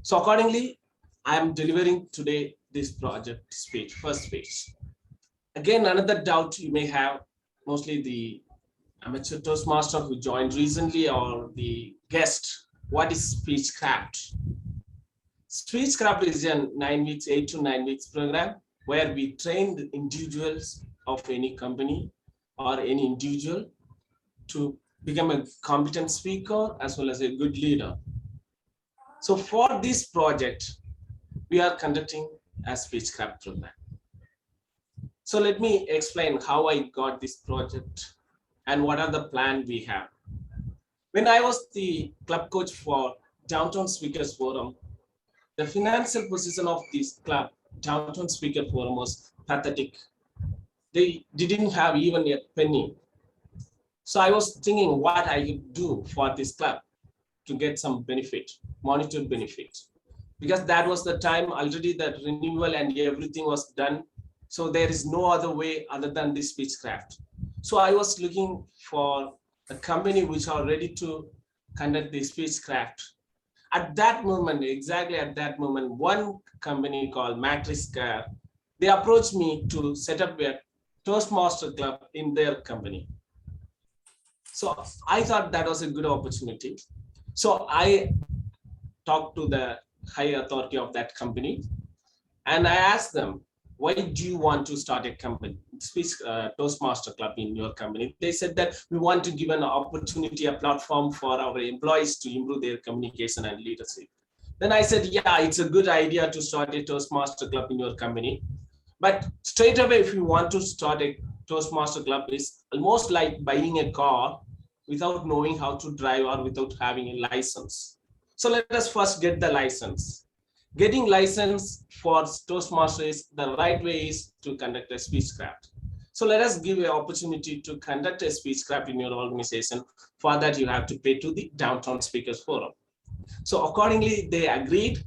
So accordingly, I am delivering today this project speech, first speech. Again, another doubt you may have, mostly the amateur Toastmaster who joined recently or the guest, what is Speechcraft? Speechcraft is a 9 weeks, 8 to 9 weeks program where we train the individuals of any company or any individual to become a competent speaker as well as a good leader. So for this project, we are conducting a Speechcraft program. So let me explain how I got this project and what are the plans we have. When I was the club coach for Downtown Speakers Forum, the financial position of this club, Downtown Speaker Forum, was pathetic. They didn't have even a penny. So I was thinking what I could do for this club to get some benefit, monetary benefit. Because that was the time already that renewal and everything was done. So there is no other way other than this Speechcraft. So I was looking for a company which are ready to conduct the Speechcraft. At that moment, exactly at that moment, one company called Matrix Care, they approached me to set up a Toastmaster club in their company. So I thought that was a good opportunity. So I talked to the high authority of that company and I asked them, why do you want to start a company, Toastmaster club in your company? They said that we want to give an opportunity, a platform for our employees to improve their communication and leadership. Then I said, yeah, it's a good idea to start a Toastmaster club in your company. But straight away, if you want to start a Toastmaster club, it's almost like buying a car without knowing how to drive or without having a license. So let us first get the license. Getting license for Toastmaster is the right way is to conduct a Speechcraft. So let us give an opportunity to conduct a Speechcraft in your organization. For that, you have to pay to the Downtown Speakers Forum. So accordingly, they agreed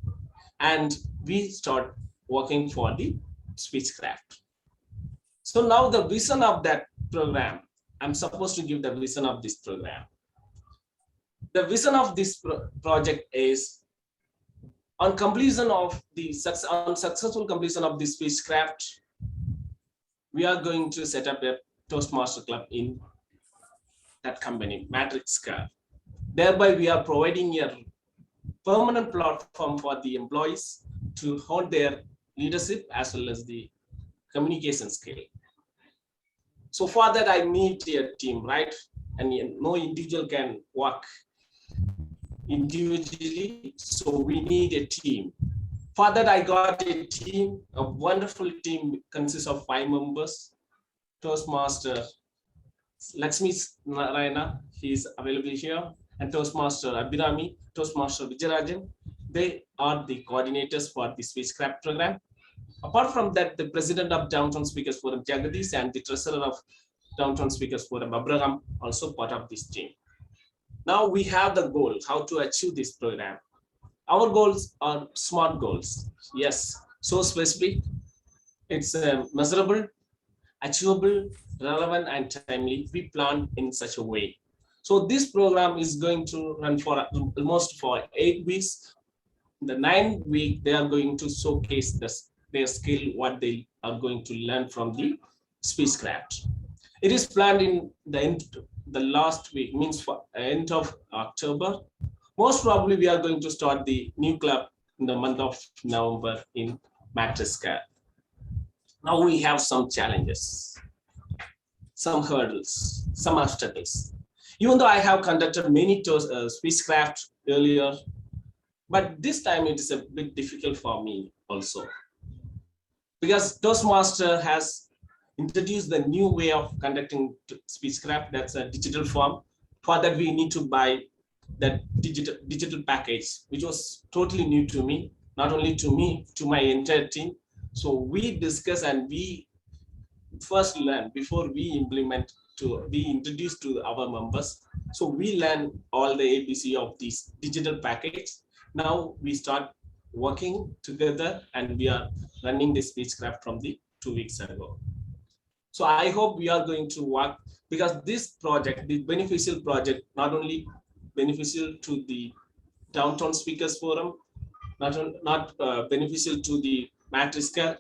and we start working for the Speechcraft. So now the vision of that program, I'm supposed to give the vision of this program. The vision of this project is on completion of the successful completion of this Speechcraft, we are going to set up a Toastmaster club in that company, Matrix Care. Thereby, we are providing a permanent platform for the employees to hold their leadership as well as the communication skill. So for that, I need a team, right? And no individual can work individually, so we need a team. For that, I got a team, a wonderful team consists of 5 members. Toastmaster Lakshmi Narayanan, he is available here, and Toastmaster Abhirami, Toastmaster Vijayarajan. They are the coordinators for the Speechcraft program. Apart from that, the president of Downtown Speakers Forum, Jagadish, and the treasurer of Downtown Speakers Forum, Abraham, also part of this team. Now we have the goal, how to achieve this program. Our goals are SMART goals. Yes, so specific. It's measurable, achievable, relevant, and timely. We plan in such a way. So this program is going to run for almost for 8 weeks. In the 9th week, they are going to showcase their skill, what they are going to learn from the Speechcraft. It is planned in the last week, means for end of October. Most probably we are going to start the new club in the month of November in Matrix Care. Now we have some challenges, some hurdles, some obstacles. Even though I have conducted many Speechcraft earlier, but this time it is a bit difficult for me also. Because Toastmaster has introduced the new way of conducting Speechcraft, that's a digital form. For that, we need to buy that digital package, which was totally new to me, not only to me, to my entire team. So we discuss and we first learn before we implement to be introduced to our members. So we learn all the ABC of this digital package. Now we start working together and we are running the Speechcraft from the 2 weeks ago. So I hope we are going to work, because this project, the beneficial project, not only beneficial to the Downtown Speakers Forum, not beneficial to the matrix calc.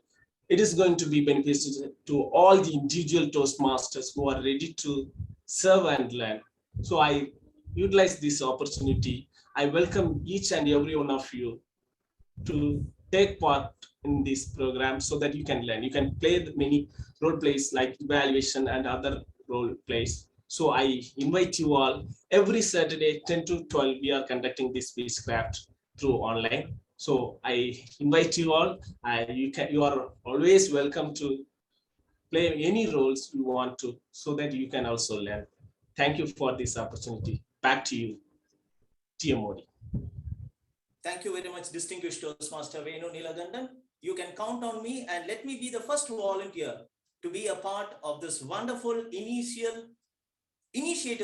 It is going to be beneficial to all the individual Toastmasters who are ready to serve and learn. So I utilize this opportunity. I welcome each and every one of you to take part in this program so that you can learn. You can play the many role plays like evaluation and other role plays. So I invite you all every Saturday 10 to 12 we are conducting this spacecraft through online. So I invite you all. You are always welcome to play any roles you want to so that you can also learn. Thank you for this opportunity. Back to you, TM Modi. Thank you very much, distinguished Toastmaster Venu Nilagandan. You can count on me and let me be the first volunteer to be a part of this wonderful initiative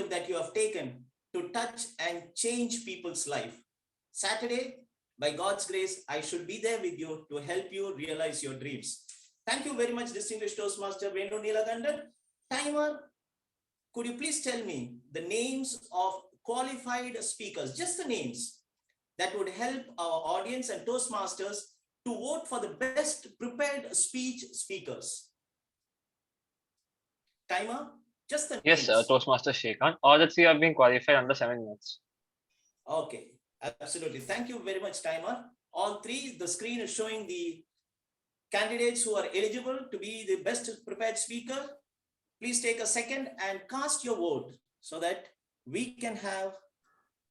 that you have taken to touch and change people's life. Saturday, by God's grace, I should be there with you to help you realize your dreams. Thank you very much, distinguished Toastmaster Venu Nilagandan. Timer, could you please tell me the names of qualified speakers, just the names, that would help our audience and Toastmasters to vote for the best prepared speech speakers? Timer, just the Yes, names. Toastmaster Shrikant. All the three have been qualified under 7 minutes. Okay, absolutely. Thank you very much, Timer. All three, the screen is showing the candidates who are eligible to be the best prepared speaker. Please take a second and cast your vote so that we can have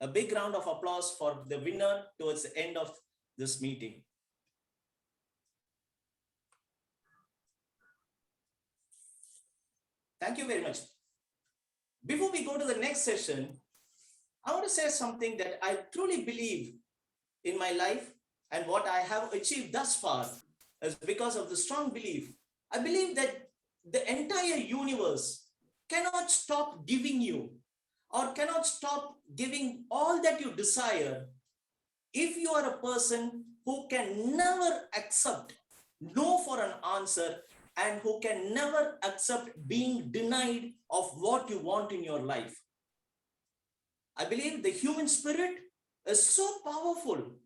a big round of applause for the winner towards the end of this meeting. Thank you very much. Before we go to the next session, I want to say something that I truly believe in my life, and what I have achieved thus far is because of the strong belief. I believe that the entire universe cannot stop giving you or cannot stop giving all that you desire if you are a person who can never accept no for an answer and who can never accept being denied of what you want in your life. I believe the human spirit is so powerful.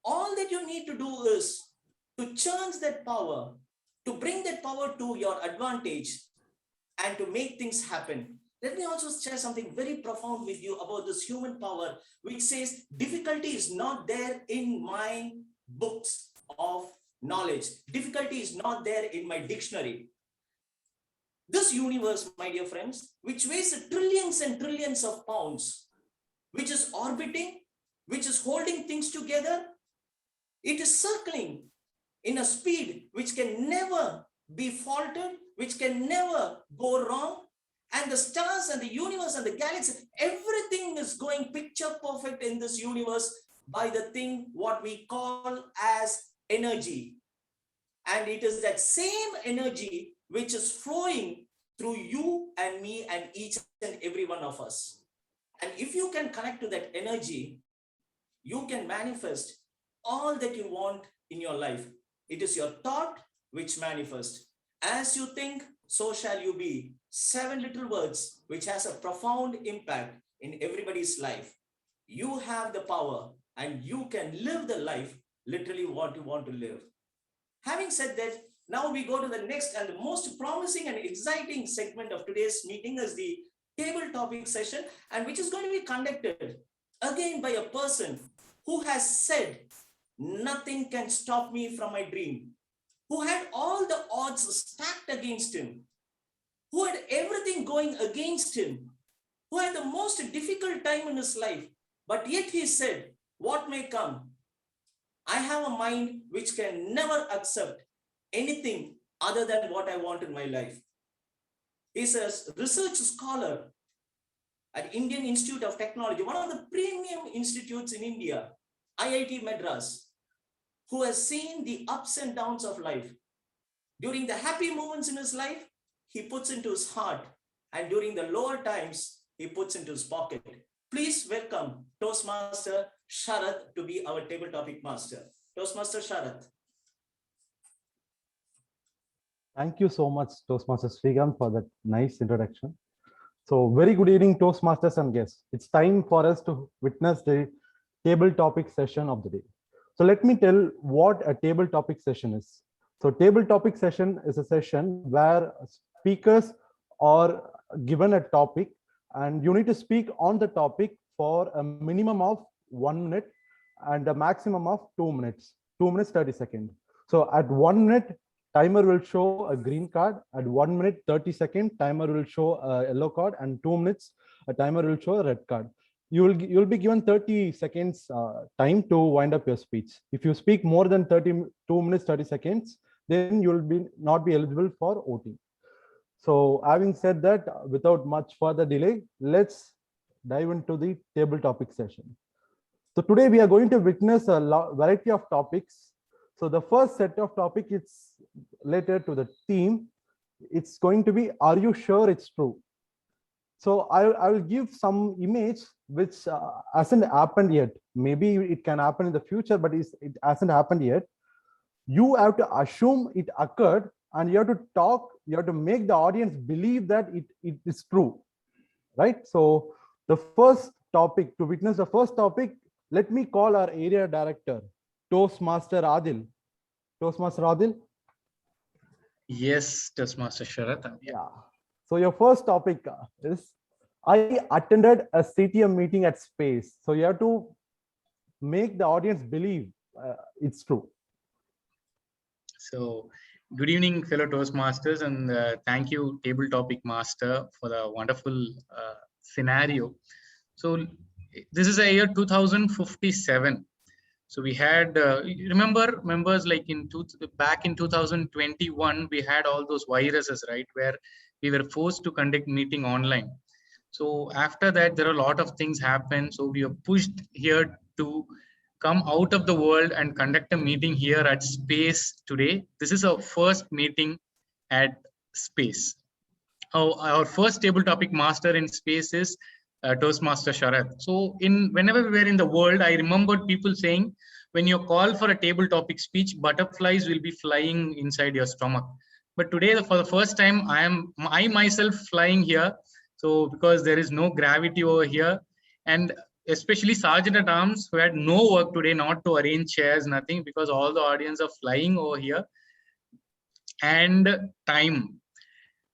All that you need to do is to chance that power, to bring that power to your advantage and to make things happen. Let me also share something very profound with you about this human power, which says difficulty is not there in my books of knowledge. Difficulty is not there in my dictionary. This universe, my dear friends, which weighs trillions and trillions of pounds, which is orbiting, which is holding things together, it is circling in a speed which can never be faulted, which can never go wrong. And the stars and the universe and the galaxy, everything is going picture perfect in this universe by the thing what we call as energy. And it is that same energy which is flowing through you and me and each and every one of us. And if you can connect to that energy, you can manifest all that you want in your life. It is your thought which manifests. As you think, so shall you be. 7 little words which has a profound impact in everybody's life. You have the power and you can live the life literally what you want to live. Having said that, now we go to the next and the most promising and exciting segment of today's meeting is the table topic session, and which is going to be conducted again by a person who has said, nothing can stop me from my dream, who had all the odds stacked against him, who had everything going against him, who had the most difficult time in his life, but yet he said, what may come, I have a mind which can never accept anything other than what I want in my life. He's a research scholar at Indian Institute of Technology, one of the premium institutes in India, IIT Madras, who has seen the ups and downs of life. During the happy moments in his life, he puts into his heart, and during the lower times, he puts into his pocket. Please welcome Toastmaster Sharath to be our table topic master. Toastmaster Sharath. Thank you so much, Toastmaster Srikanth, for that nice introduction. So very good evening, Toastmasters and guests. It's time for us to witness the table topic session of the day. So let me tell what a table topic session is. So table topic session is a session where speakers are given a topic and you need to speak on the topic for a minimum of 1 minute and a maximum of 2 minutes, 2 minutes 30 seconds. So at 1 minute, timer will show a green card. At 1 minute 30 seconds, timer will show a yellow card, and 2 minutes, a timer will show a red card. You'll be given 30 seconds time to wind up your speech. If you speak more than 2 minutes 30 seconds, then you'll not be eligible for voting. So having said that, without much further delay, let's dive into the table topic session. So today we are going to witness a variety of topics. So the first set of topic is related to the theme. It's going to be, are you sure it's true? So I will give some image which hasn't happened yet. Maybe it can happen in the future, but it hasn't happened yet. You have to assume it occurred, and you have to talk, you have to make the audience believe that it is true, right? So the first topic, to witness the first topic, let me call our area director, Toastmaster Adil. Toastmaster Adil? Yes, Toastmaster Sharath. Yeah. So your first topic is, I attended a CTM meeting at space. So you have to make the audience believe it's true. So good evening, fellow Toastmasters, and thank you, Table Topic Master, for the wonderful scenario. So this is a year 2057. So we had, remember members, like back in 2021, we had all those viruses, right, where we were forced to conduct meeting online. So after that, there are a lot of things happen. So we are pushed here to come out of the world and conduct a meeting here at space today. This is our first meeting at space. Our first table topic master in space is Toastmaster Sharath. So whenever we were in the world, I remembered people saying, when you call for a table topic speech, butterflies will be flying inside your stomach. But today, for the first time, I myself flying here. So because there is no gravity over here, and especially Sergeant at Arms, who had no work today, not to arrange chairs, nothing, because all the audience are flying over here. And time.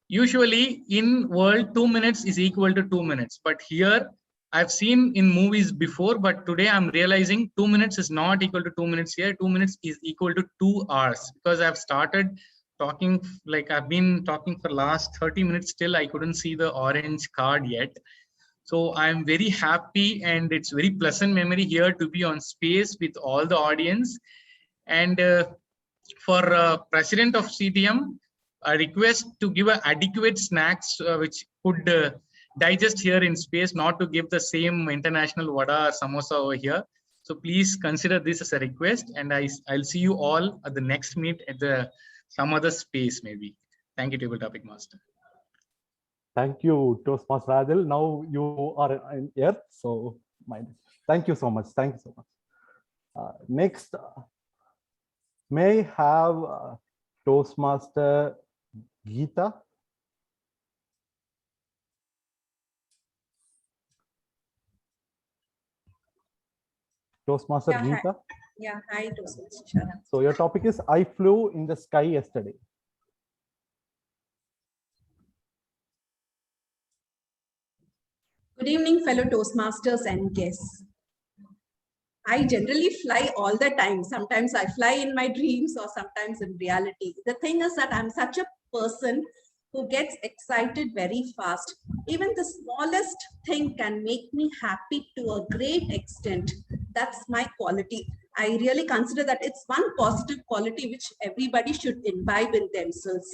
Usually in world, 2 minutes is equal to 2 minutes. But here, I've seen in movies before, but today I'm realizing 2 minutes is not equal to 2 minutes here. 2 minutes is equal to 2 hours, because I've started talking, like I've been talking for last 30 minutes, still I couldn't see the orange card yet. So I'm very happy, and it's very pleasant memory here to be on space with all the audience. And for President of CTM, a request to give adequate snacks which could digest here in space, not to give the same international vada or samosa over here. So please consider this as a request, and I'll see you all at the next meet at some other space maybe. Thank you, Table Topic Master. Thank you, Toastmaster Adil. Now you are in here, so thank you so much. Thank you so much. Next, may I have Toastmaster Geeta? Toastmaster Geeta? Hi. Yeah, hi, Toastmaster Sharath. So your topic is, I flew in the sky yesterday. Good evening, fellow Toastmasters and guests. I generally fly all the time. Sometimes I fly in my dreams or sometimes in reality. The thing is that I'm such a person who gets excited very fast. Even the smallest thing can make me happy to a great extent. That's my quality. I really consider that it's one positive quality which everybody should imbibe in themselves.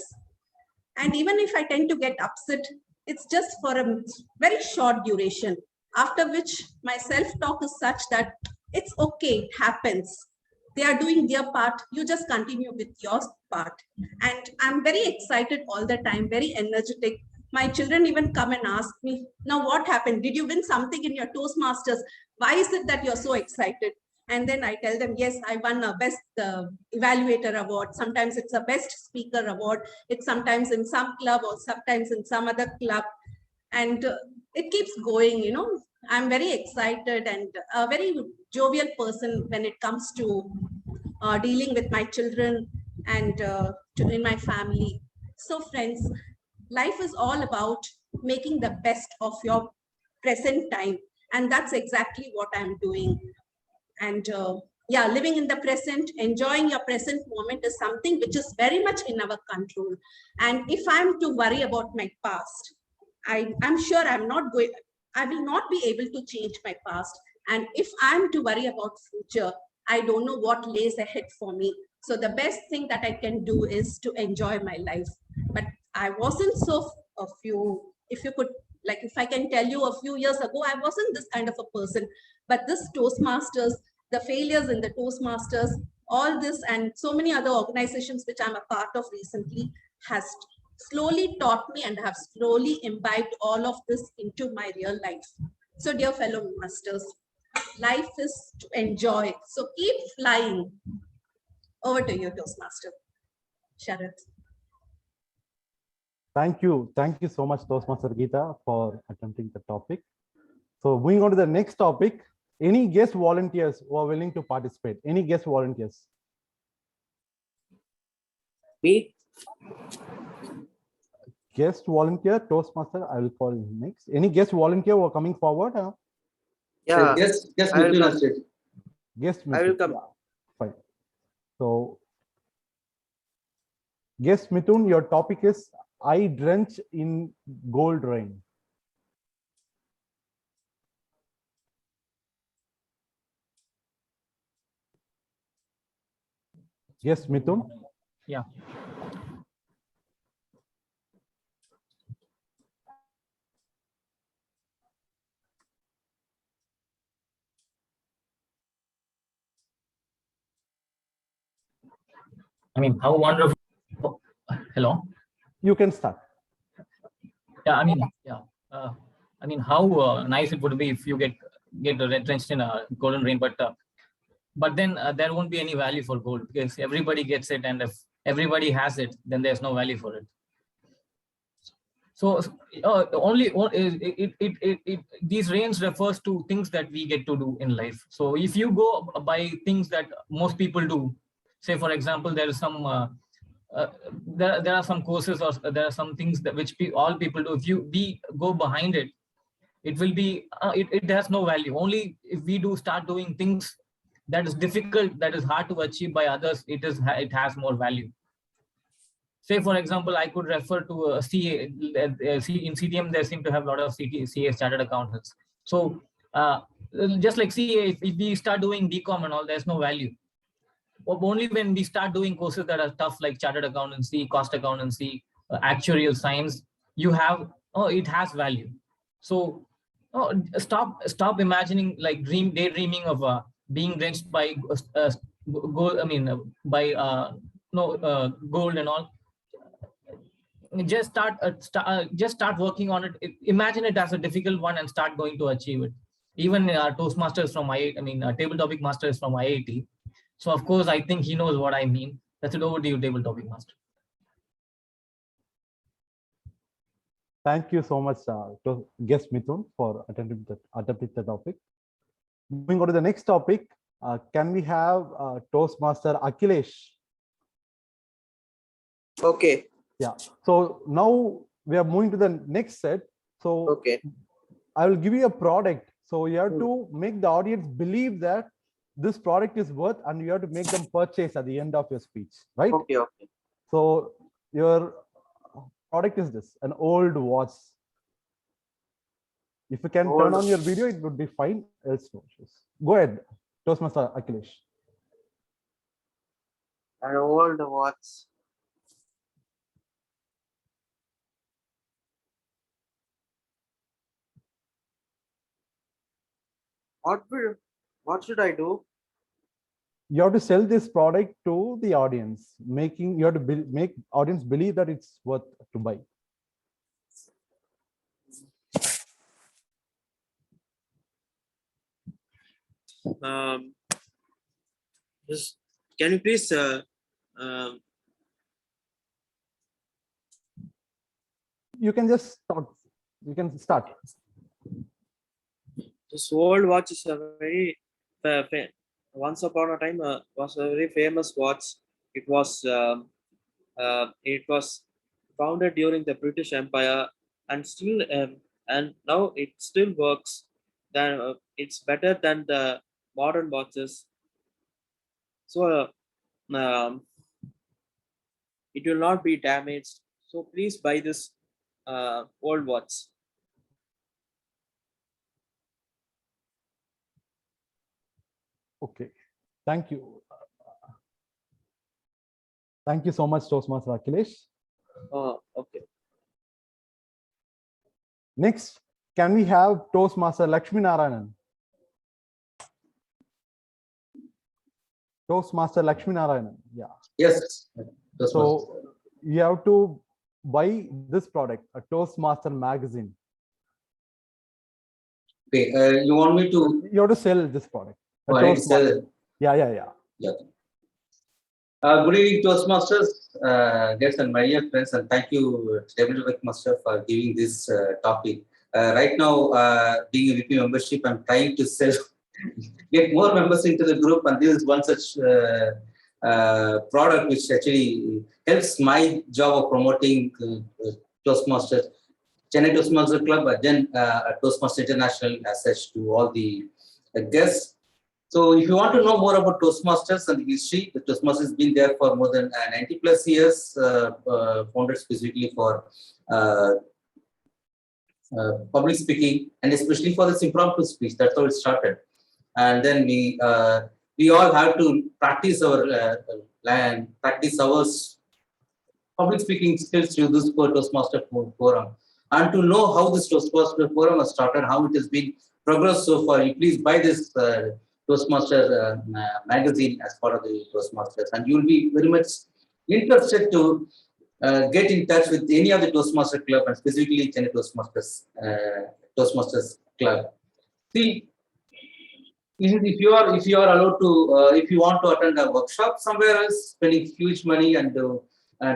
And even if I tend to get upset, it's just for a very short duration, after which my self-talk is such that it's okay, it happens. They are doing their part, you just continue with your part. And I'm very excited all the time, very energetic. My children even come and ask me, now what happened? Did you win something in your Toastmasters? Why is it that you're so excited? And then I tell them, yes, I won a best evaluator award. Sometimes it's a best speaker award. It's sometimes in some club or sometimes in some other club. And it keeps going, you know. I'm very excited and a very jovial person when it comes to dealing with my children and in my family. So friends, life is all about making the best of your present time. And that's exactly what I'm doing. And yeah, living in the present, enjoying your present moment is something which is very much in our control. And if I'm to worry about my past, I'm sure I will not be able to change my past. And if I'm to worry about future, I don't know what lays ahead for me. So the best thing that I can do is to enjoy my life. But I wasn't if you could, like if I can tell you a few years ago, I wasn't this kind of a person. But this Toastmasters, the failures in the Toastmasters, all this and so many other organizations which I'm a part of recently has slowly taught me and have slowly imbibed all of this into my real life. So dear fellow masters, life is to enjoy. So keep flying. Over to you, Toastmaster. Sharath. Thank you. Thank you so much, Toastmaster Geeta, for attempting the topic. So moving on to the next topic, any guest volunteers who are willing to participate? Any guest volunteers? Me? Guest volunteer, Toastmaster, I will call him next. Any guest volunteer who are coming forward? Yeah, Guest I will Mithun come. has said. Guest I will Mithun. come. Yeah, fine. So, guest Mithun, your topic is I drench in gold rain. Yes, Mithun. Yeah. I mean, how wonderful. Oh, hello. You can start. Yeah, I mean, yeah. I mean, how nice it would be if you get drenched in a golden rain, but then there won't be any value for gold because everybody gets it, and if everybody has it, then there's no value for it. So these rains refers to things that we get to do in life. So if you go by things that most people do, say for example, there is some there are some courses or there are some things that all people do. If we go behind it, it will be it has no value. Only if we start doing things that is difficult, that is hard to achieve by others, it has more value. Say for example, I could refer to CA. In CTM, there seem to have a lot of CA chartered accountants. So just like CA, if we start doing BCom and all, there's no value. Only when we start doing courses that are tough, like chartered accountancy, cost accountancy, actuarial science, it has value. So stop imagining, like daydreaming of being drenched by gold. I mean, by gold and all. Just start working on it. Imagine it as a difficult one and start going to achieve it. Even Toastmasters from IIT, I mean, table topic master is from IIT. So of course, I think he knows what I mean. That's it. Over to you, table topic master. Thank you so much, to guest Mithun, for attempting the topic. Moving on to the next topic, can we have Toastmaster Akhilesh? Okay. Yeah. So now we are moving to the next set. So okay, I will give you a product. So you have to make the audience believe that this product is worth, and you have to make them purchase at the end of your speech, right? Okay. Okay. So your product is this, an old watch. If you can turn on your video, it would be fine. Else no issues. Go ahead, Toastmaster Akhilesh. An old watch. What should I do? You have to sell this product to the audience, you have to make audience believe that it's worth to buy. Just can you please you can just start. You can start. This old watch is a very once upon a time was a very famous watch. It was founded during the British Empire, and still and now it still works. Then it's better than the modern watches. So it will not be damaged. So please buy this old watch. Okay, thank you. Thank you so much, Toastmaster Akhilesh. Okay. Next, can we have Toastmaster Lakshmi Narayanan? Toastmaster Lakshmi Narayanan, yeah. Yes. So you have to buy this product, a Toastmaster magazine. Okay, you want me to? You have to sell this product. Oh, I need to sell it. Yeah. Good evening, Toastmasters, guests and my dear friends, and thank you, Table Topic Master, for giving this topic. Right now, being a VP membership, I'm trying to get more members into the group, and this is one such product which actually helps my job of promoting Toastmasters, Chennai Toastmaster Club, but then Toastmaster International as such to all the guests. So if you want to know more about Toastmasters and the history, the Toastmasters has been there for more than 90 plus years, founded specifically for public speaking, and especially for this impromptu speech. That's how it started. And then we all have to practice our public speaking skills through this Toastmaster forum. And to know how this Toastmaster forum has started, how it has been progressed so far, you please buy this Toastmaster magazine as part of the Toastmasters, and you'll be very much interested to get in touch with any of the Toastmaster club, and specifically Chennai Toastmasters Club. See, if you are allowed to, if you want to attend a workshop somewhere else, spending huge money and to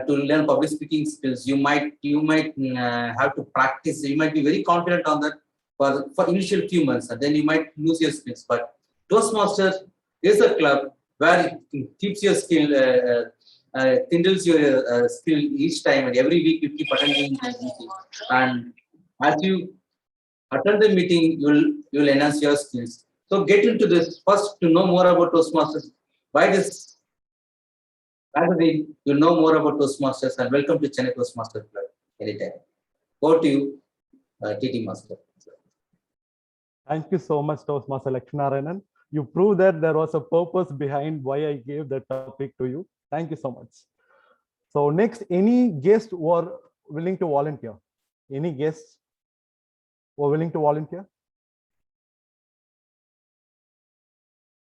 learn public speaking skills, you might have to practice. You might be very confident on that for initial few months, and then you might lose your skills. But Toastmaster is a club where it keeps your skill, kindles your skill each time, and every week you keep attending the meeting. And as you attend the meeting, you'll enhance your skills. So get into this first to know more about Toastmasters. Buy this magazine, you'll know more about Toastmasters, and welcome to Chennai Toastmaster Club anytime. Over to you, TT Master. Thank you so much, Toastmaster Lakshmi Narayanan. You proved that there was a purpose behind why I gave the topic to you. Thank you so much. So next, any guests who are willing to volunteer? Any guests who are willing to volunteer?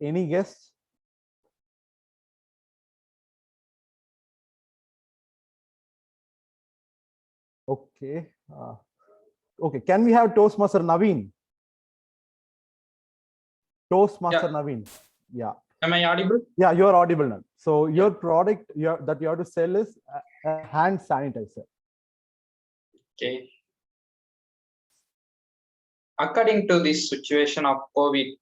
Any guests? Okay. Okay. Can we have Toastmaster Naveen? Toastmaster Naveen. Yeah. Am I audible? Yeah, you're audible now. So your product that you have to sell is a hand sanitizer. Okay. According to this situation of COVID,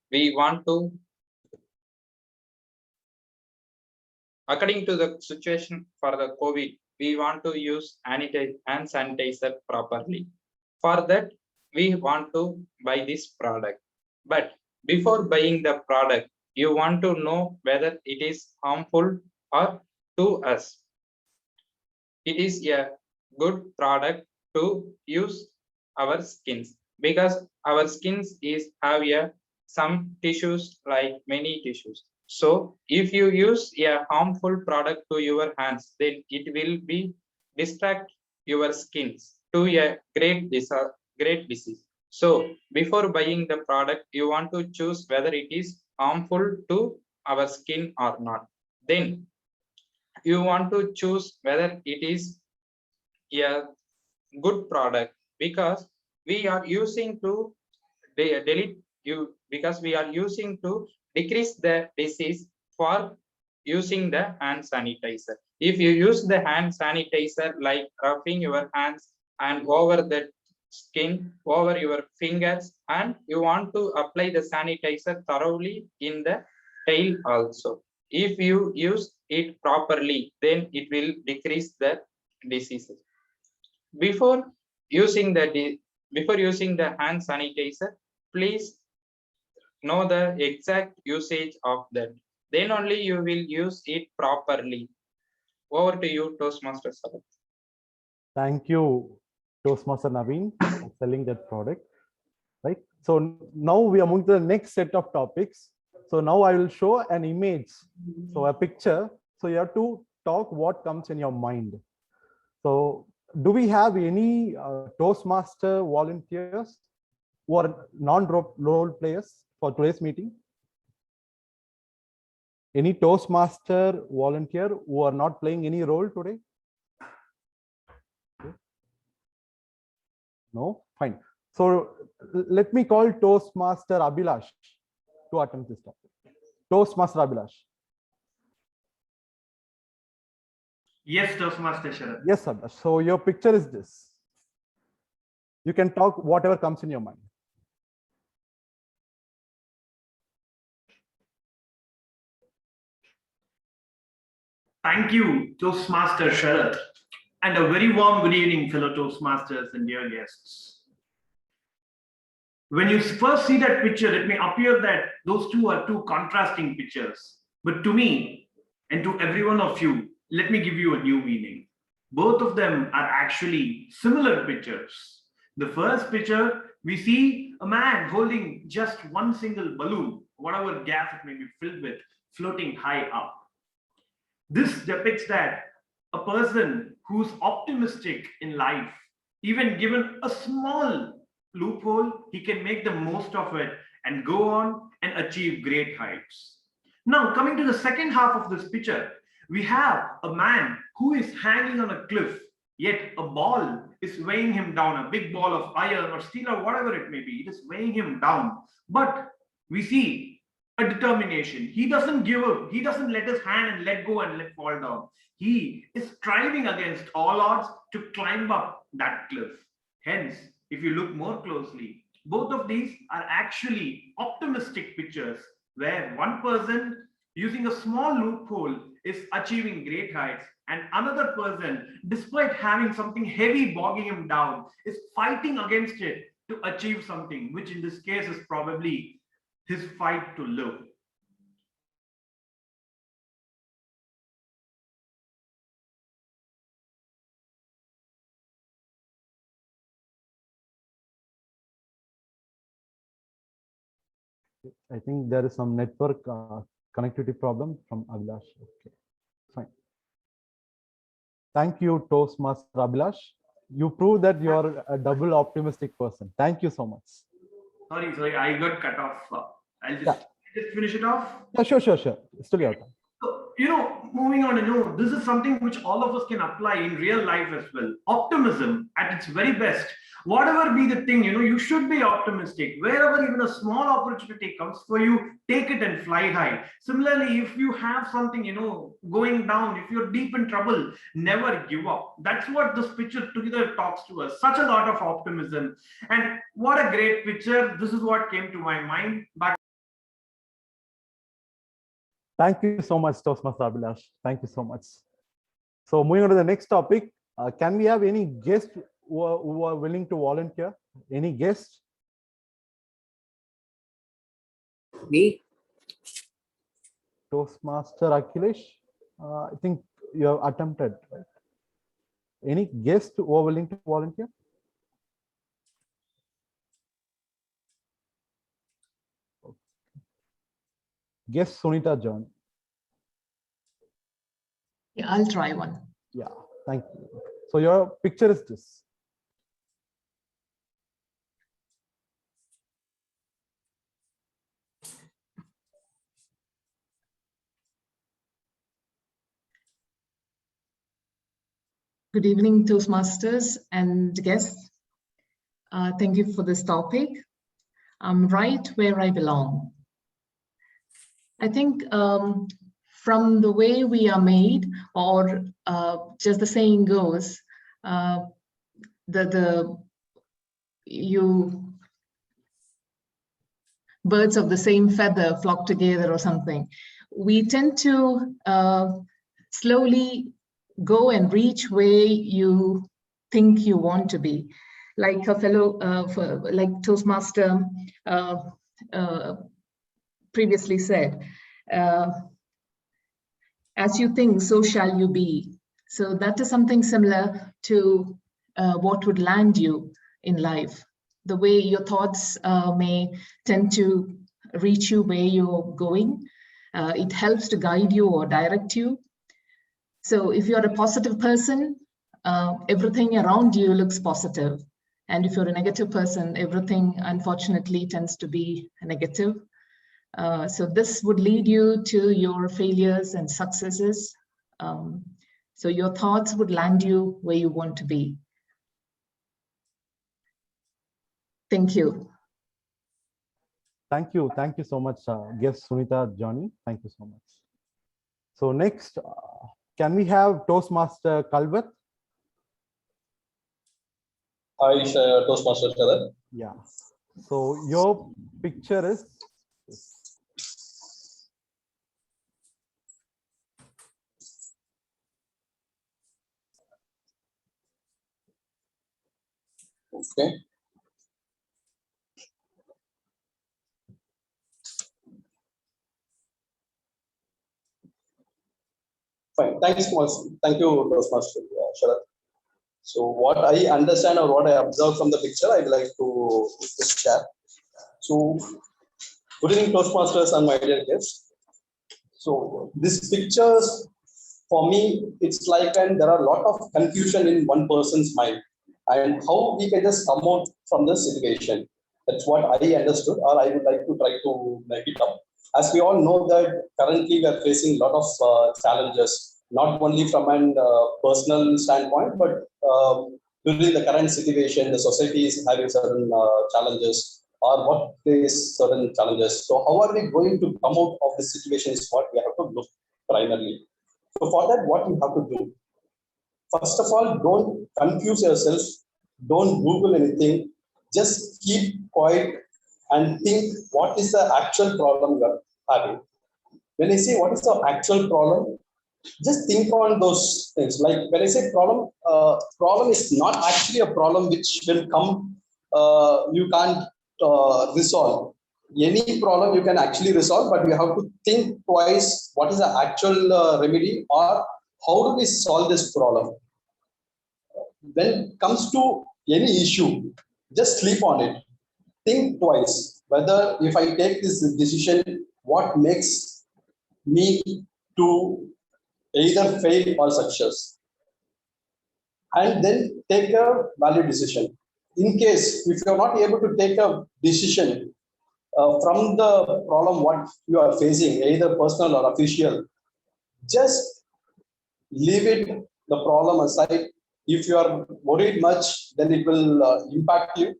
according to the situation for the COVID, we want to use hand sanitizer properly. For that, we want to buy this product. But before buying the product, you want to know whether it is harmful or to us. It is a good product to use our skins, because our skins have some tissues, like many tissues. So if you use a harmful product to your hands, then it will be distract your skins to a great disease. So before buying the product, you want to choose whether it is harmful to our skin or not. Then you want to choose whether it is a good product, because we are using to decrease the disease for using the hand sanitizer. If you use the hand sanitizer like rubbing your hands and over the skin over your fingers, and you want to apply the sanitizer thoroughly in the tail also. If you use it properly, then it will decrease the diseases. Before using the hand sanitizer, please know the exact usage of that. Then only you will use it properly. Over to you, Toastmaster Sarat. Thank you, Toastmaster Naveen, for selling that product. Right. So now we are moving to the next set of topics. So now I will show an image, so a picture. So you have to talk what comes in your mind. So do we have any Toastmaster volunteers who are non-role players for today's meeting? Any Toastmaster volunteer who are not playing any role today? No, fine. So let me call Toastmaster Abhilash to attempt this topic. Toastmaster Abhilash. Yes, Toastmaster Sharad. Yes, Abhilash. So your picture is this. You can talk whatever comes in your mind. Thank you, Toastmaster Sharad, and a very warm good evening, fellow Toastmasters and dear guests. When you first see that picture, it may appear that those two are two contrasting pictures. But to me, and to every one of you, let me give you a new meaning. Both of them are actually similar pictures. The first picture, we see a man holding just one single balloon, whatever gas it may be filled with, floating high up. This depicts that a person who's optimistic in life, even given a small loophole, he can make the most of it and go on and achieve great heights. Now, coming to the second half of this picture, we have a man who is hanging on a cliff, yet a ball is weighing him down, a big ball of iron or steel or whatever it may be. It is weighing him down. But we see a determination. He doesn't give up. He doesn't let his hand and let go and let fall down. He is striving against all odds to climb up that cliff. Hence, if you look more closely, both of these are actually optimistic pictures where one person using a small loophole is achieving great heights, and another person, despite having something heavy bogging him down, is fighting against it to achieve something, which in this case is probably his fight to live. I think there is some network connectivity problem from Abhilash. Okay, fine. Thank you, Toastmaster Abhilash. You prove that you are a double optimistic person. Thank you so much. Sorry, I got cut off. I'll just finish it off. Yeah, sure. Still your time. So, moving on, this is something which all of us can apply in real life as well. Optimism at its very best. Whatever be the thing, you should be optimistic. Wherever even a small opportunity comes for you, take it and fly high. Similarly, if you have something, going down, if you're deep in trouble, never give up. That's what this picture together talks to us. Such a lot of optimism. And what a great picture. This is what came to my mind. But thank you so much, Toastmaster Abhilash. Thank you so much. So moving on to the next topic, can we have any guests who are willing to volunteer? Any guests? Me. Toastmaster Akhilesh, I think you have attempted, right? Any guests who are willing to volunteer? Guess Sunita John. Yeah, I'll try one. Yeah, thank you. So your picture is this. Good evening, Toastmasters and guests. Thank you for this topic. I'm right where I belong. I think from the way we are made, or just the saying goes, the birds of the same feather flock together or something. We tend to slowly go and reach where you think you want to be. Like a fellow, like Toastmaster previously said, as you think, so shall you be. So that is something similar to what would land you in life. The way your thoughts may tend to reach you where you're going. It helps to guide you or direct you. So if you're a positive person, everything around you looks positive. And if you're a negative person, everything unfortunately tends to be negative. So this would lead you to your failures and successes. So your thoughts would land you where you want to be. Thank you. Thank you. Thank you so much, guest Sunita, Johnny. Thank you so much. So next, can we have Toastmaster Kalvat? Hi, Toastmaster Sharat. Yeah. So your picture is okay. Fine. Thanks so much. Thank you, Toastmaster Sharat. So what I understand or what I observe from the picture, I would like to share. So, good evening, Toastmasters and my dear guests. So this pictures, for me, it's like, and there are a lot of confusion in one person's mind, and how we can just come out from the situation. That's what I understood, or I would like to try to make it up. As we all know that currently we are facing a lot of challenges, not only from a personal standpoint, but during the current situation, the society is having certain challenges, or what face certain challenges. So how are we going to come out of this situation is what we have to look primarily. So for that, what you have to do, first of all, don't confuse yourself, don't Google anything, just keep quiet and think what is the actual problem you are having. When I say what is the actual problem, just think on those things. Like when I say problem, problem is not actually a problem which will come, you can't resolve. Any problem you can actually resolve, but you have to think twice what is the actual remedy, or how do we solve this problem. When it comes to any issue, just sleep on it. Think twice whether if I take this decision, what makes me to either fail or success, and then take a valid decision. In case if you are not able to take a decision from the problem what you are facing, either personal or official, just leave it, the problem aside. If you are worried much, then it will impact you.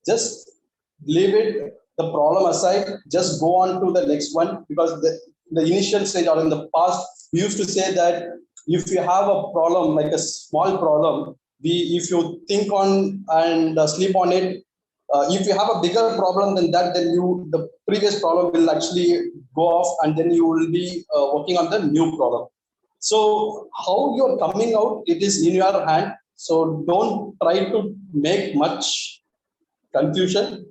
Just leave it, the problem aside, just go on to the next one, because the initial stage or in the past, we used to say that if you have a problem, like a small problem, if you think on and sleep on it, if you have a bigger problem than that, then the previous problem will actually go off, and then you will be working on the new problem. So how you're coming out, it is in your hand. So don't try to make much confusion,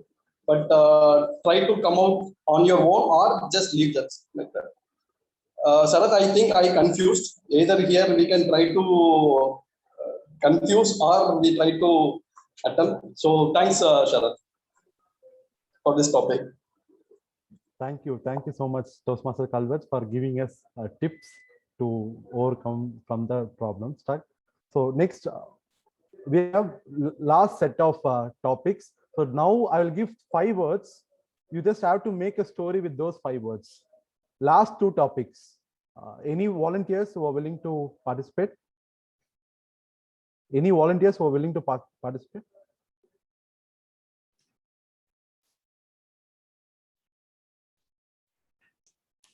but try to come out on your own, or just leave that like that. Sarath, I think I confused. Either here we can try to confuse, or we try to attempt. So thanks, Sharath, for this topic. Thank you. Thank you so much, Toastmaster Kalvat, for giving us tips to overcome from the problem stuck. So next, we have last set of topics. So now I will give 5 words. You just have to make a story with those 5 words. Last 2 topics. Any volunteers who are willing to participate? Any volunteers who are willing to participate?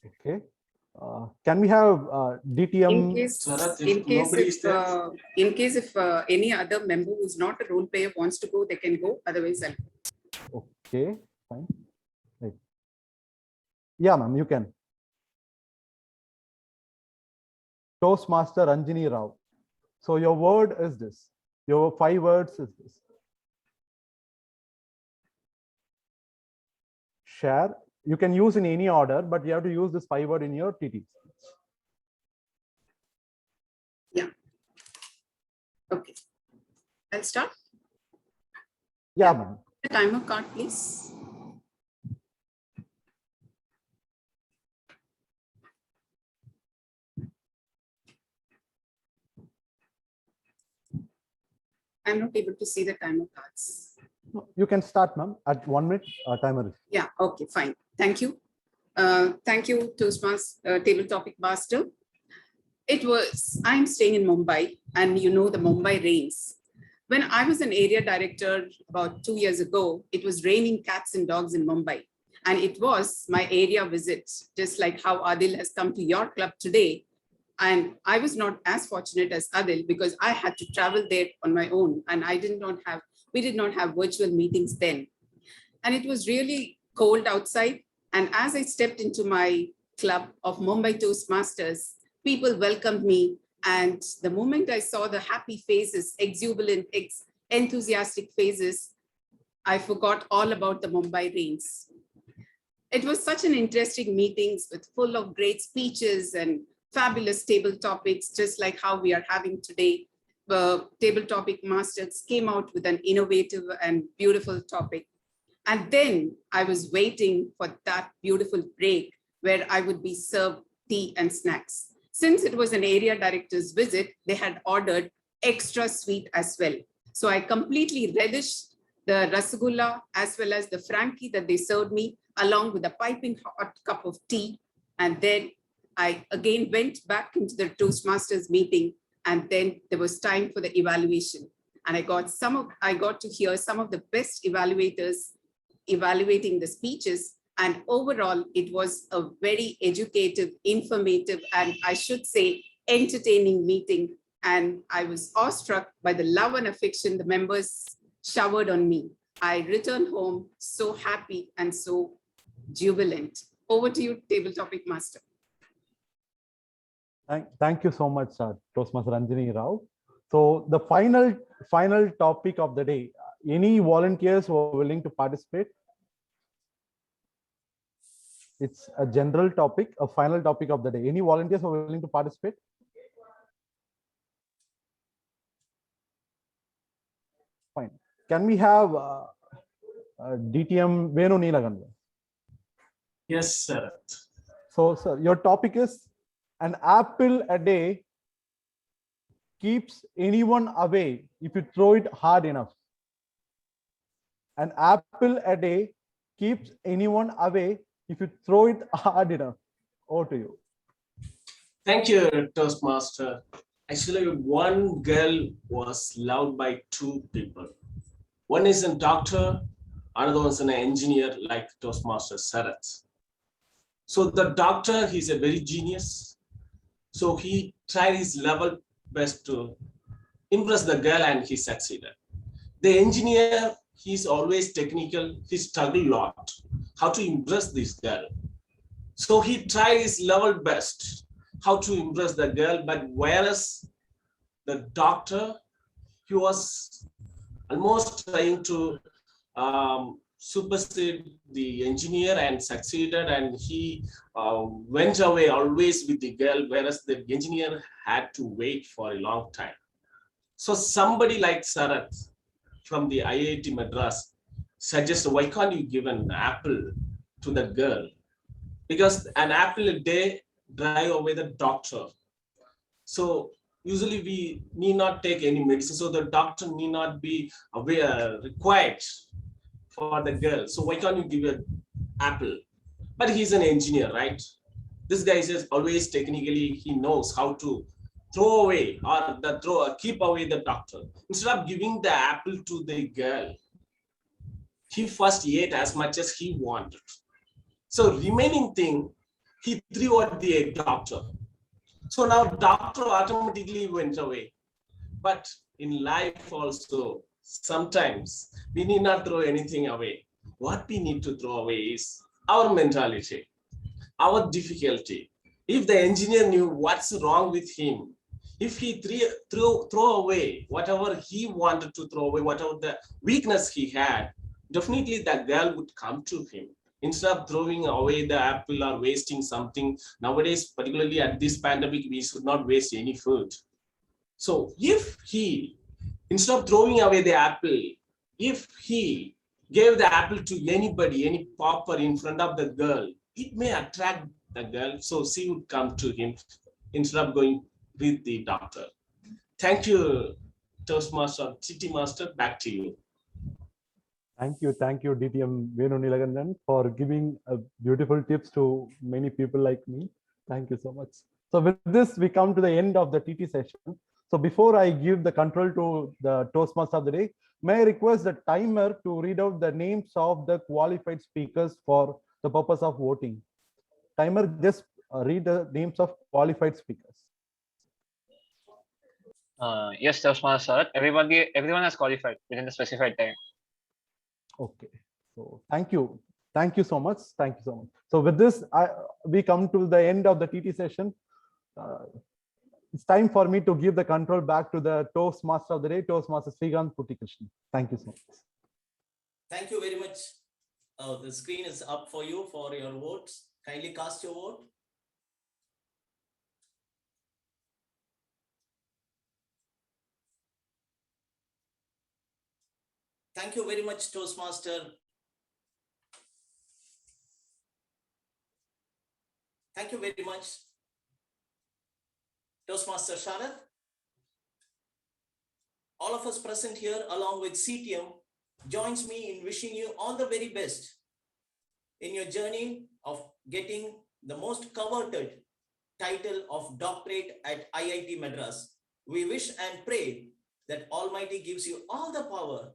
Okay. Can we have DTM? In case if any other member who's not a role player wants to go, they can go. Otherwise, I'll. Okay, fine. Right. Yeah, ma'am, you can. Toastmaster Anjani Rao. So your word is this. Your 5 words is this. Share. You can use in any order, but you have to use this 5 word in your TT. Yeah. Okay. I'll start. Yeah, ma'am. The timer card, please. I'm not able to see the timer cards. You can start, ma'am, at 1 minute timer. Yeah, okay, fine. Thank you. Thank you, Toastmaster Table Topic Master. I'm staying in Mumbai, and you know the Mumbai rains. When I was an area director about 2 years ago, it was raining cats and dogs in Mumbai. And it was my area visit, just like how Adil has come to your club today. And I was not as fortunate as Adil because I had to travel there on my own, and we did not have virtual meetings then. And it was really cold outside. And as I stepped into my club of Mumbai Toastmasters, people welcomed me. And the moment I saw the happy faces, exuberant, enthusiastic faces, I forgot all about the Mumbai rains. It was such an interesting meetings with full of great speeches and fabulous table topics, just like how we are having today. The Table Topic Masters came out with an innovative and beautiful topic. And then I was waiting for that beautiful break where I would be served tea and snacks. Since it was an area director's visit, they had ordered extra sweet as well. So I completely relished the rasgulla as well as the Frankie that they served me, along with a piping hot cup of tea. And then I again went back into the Toastmasters meeting, and then there was time for the evaluation. And I got to hear some of the best evaluators evaluating the speeches. And overall, it was a very educative, informative, and I should say entertaining meeting. And I was awestruck by the love and affection the members showered on me. I returned home so happy and so jubilant. Over to you, Table Topic Master. Thank you so much, Toastmaster Anjani Rao. So the final topic of the day, any volunteers who are willing to participate? It's a general topic, a final topic of the day. Any volunteers who are willing to participate? Fine. Can we have DTM Venu Neelaganda? Yes, sir. So, sir, your topic is an apple a day keeps anyone away if you throw it hard enough. An apple a day keeps anyone away if you throw it hard enough. Over to you. Thank you, Toastmaster. Actually, one girl was loved by 2 people. One is a doctor, another one's an engineer like Toastmaster Sarath. So the doctor, he's a very genius. So he tried his level best to impress the girl, and he succeeded. The engineer, he's always technical. He struggled a lot how to impress this girl. So he tried his level best how to impress the girl, but whereas the doctor, he was almost trying to supersede the engineer and succeeded, and he went away always with the girl, whereas the engineer had to wait for a long time. So somebody like Sarath from the IIT Madras suggested, why can't you give an apple to the girl? Because an apple a day drive away the doctor. So usually we need not take any medicine, so the doctor need not be required for the girl. So why can't you give an apple? But he's an engineer, right? This guy is always technically, he knows how to throw away or keep away the doctor. Instead of giving the apple to the girl, he first ate as much as he wanted. So remaining thing, he threw at the doctor. So now doctor automatically went away. But in life also, sometimes we need not throw anything away. What we need to throw away is our mentality, our difficulty. If the engineer knew what's wrong with him, if he throw away whatever he wanted to throw away, whatever the weakness he had, definitely that girl would come to him. Instead of throwing away the apple or wasting something, nowadays, particularly at this pandemic, we should not waste any food. So if he, instead of throwing away the apple, if he gave the apple to anybody, any pauper in front of the girl, it may attract the girl, so she would come to him instead of going with the doctor. Thank you, Toastmaster, City Master, back to you. Thank you, DTM Venu Nilagandan, for giving beautiful tips to many people like me. Thank you so much. So with this, we come to the end of the TT session. So before I give the control to the Toastmaster of the day, may I request the timer to read out the names of the qualified speakers for the purpose of voting. Timer, just read the names of qualified speakers. Yes, Toastmaster. Everyone has qualified within the specified time. Okay, so thank you so much. So with this, we come to the end of the TT session. It's time for me to give the control back to the Toastmaster of the day, Toastmaster Srikanth Puttikrishnan. Thank you so much. Thank you very much. The screen is up for you for your votes. Kindly cast your vote. Thank you very much, Toastmaster. Thank you very much, Toastmaster Sharad. All of us present here, along with CTM, joins me in wishing you all the very best in your journey of getting the most coveted title of doctorate at IIT Madras. We wish and pray that Almighty gives you all the power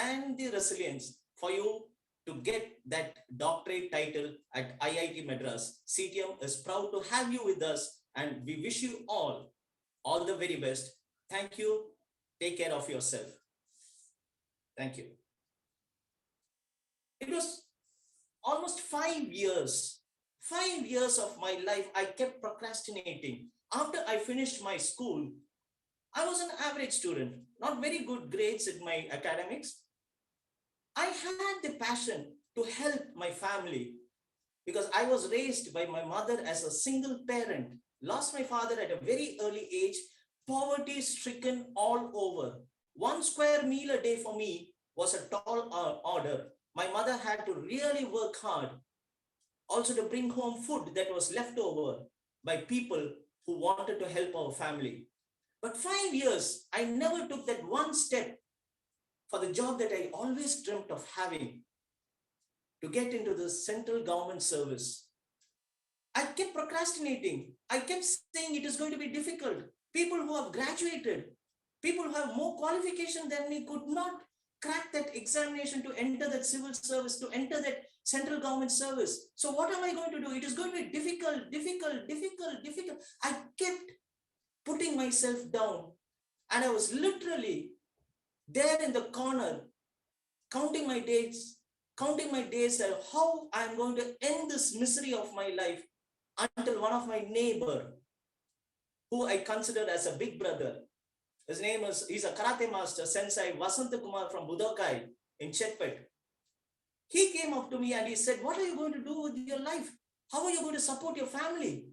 and the resilience for you to get that doctorate title at IIT Madras. CTM is proud to have you with us, and we wish you all the very best. Thank you. Take care of yourself. Thank you. It was almost 5 years. 5 years of my life I kept procrastinating. After I finished my school, I was an average student, not very good grades in my academics. I had the passion to help my family because I was raised by my mother as a single parent, lost my father at a very early age, poverty stricken all over. 1 square meal a day for me was a tall order. My mother had to really work hard also to bring home food that was left over by people who wanted to help our family. But 5 years, I never took that one step for the job that I always dreamt of having, to get into the central government service. I kept procrastinating. I kept saying it is going to be difficult. People who have graduated, people who have more qualification than me could not crack that examination to enter that civil service, to enter that central government service. So what am I going to do? It is going to be difficult. I kept putting myself down, and I was literally there in the corner, counting my days and how I'm going to end this misery of my life, until one of my neighbor, who I consider as a big brother, he's a karate master, Sensei Vasanta Kumar from Budokai in Chetpet. He came up to me and he said, what are you going to do with your life? How are you going to support your family?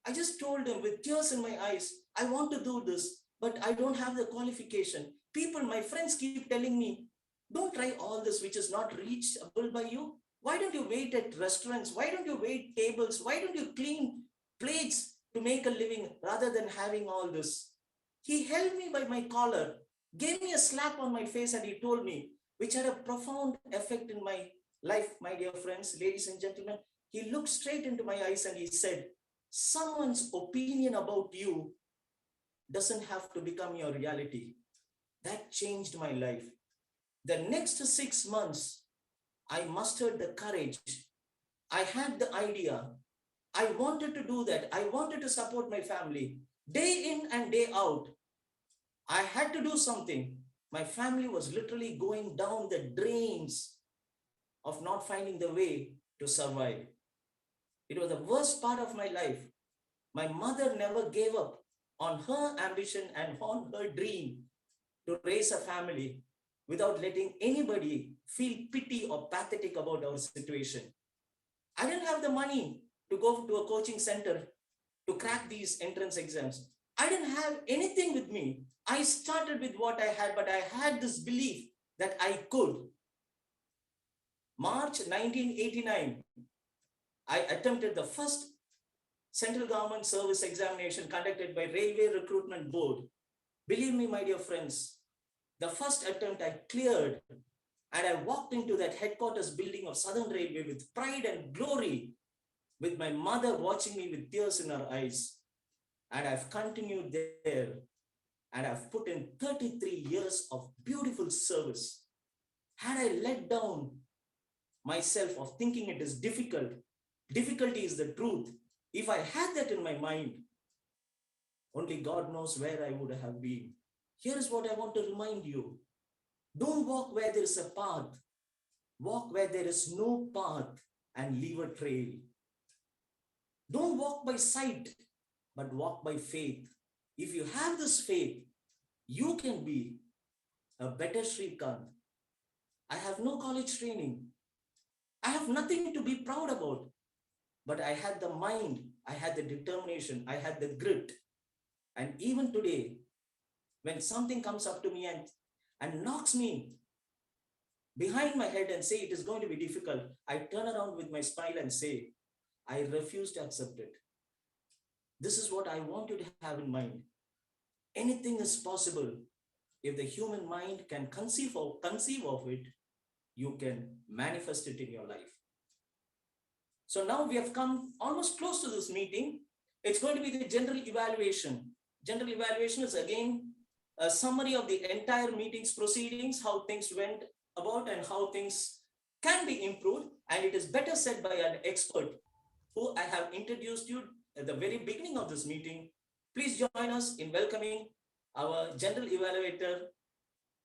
I just told him with tears in my eyes, I want to do this, but I don't have the qualification. People, my friends keep telling me, don't try all this which is not reachable by you. Why don't you wait at restaurants? Why don't you wait tables? Why don't you clean plates to make a living rather than having all this? He held me by my collar, gave me a slap on my face, and he told me, which had a profound effect in my life, my dear friends, ladies and gentlemen. He looked straight into my eyes and he said, someone's opinion about you doesn't have to become your reality. That changed my life. The next 6 months, I mustered the courage. I had the idea. I wanted to do that. I wanted to support my family. Day in and day out, I had to do something. My family was literally going down the drains of not finding the way to survive. It was the worst part of my life. My mother never gave up on her ambition and on her dream to raise a family without letting anybody feel pity or pathetic about our situation. I didn't have the money to go to a coaching center to crack these entrance exams. I didn't have anything with me. I started with what I had, but I had this belief that I could. March 1989, I attempted the first central government service examination conducted by Railway Recruitment Board. Believe me, my dear friends, the first attempt I cleared, and I walked into that headquarters building of Southern Railway with pride and glory, with my mother watching me with tears in her eyes. And I've continued there, and I've put in 33 years of beautiful service. Had I let down myself of thinking it is difficult, difficulty is the truth. If I had that in my mind, only God knows where I would have been. Here is what I want to remind you. Don't walk where there is a path. Walk where there is no path and leave a trail. Don't walk by sight, but walk by faith. If you have this faith, you can be a better Shrikant. I have no college training. I have nothing to be proud about, but I had the mind, I had the determination, I had the grit. And even today, when something comes up to me and knocks me behind my head and say it is going to be difficult, I turn around with my smile and say, I refuse to accept it. This is what I want you to have in mind. Anything is possible. If the human mind can conceive of it, you can manifest it in your life. So now we have come almost close to this meeting. It's going to be the general evaluation. General evaluation is again a summary of the entire meeting's proceedings, how things went about and how things can be improved. And it is better said by an expert who I have introduced you at the very beginning of this meeting. Please join us in welcoming our general evaluator,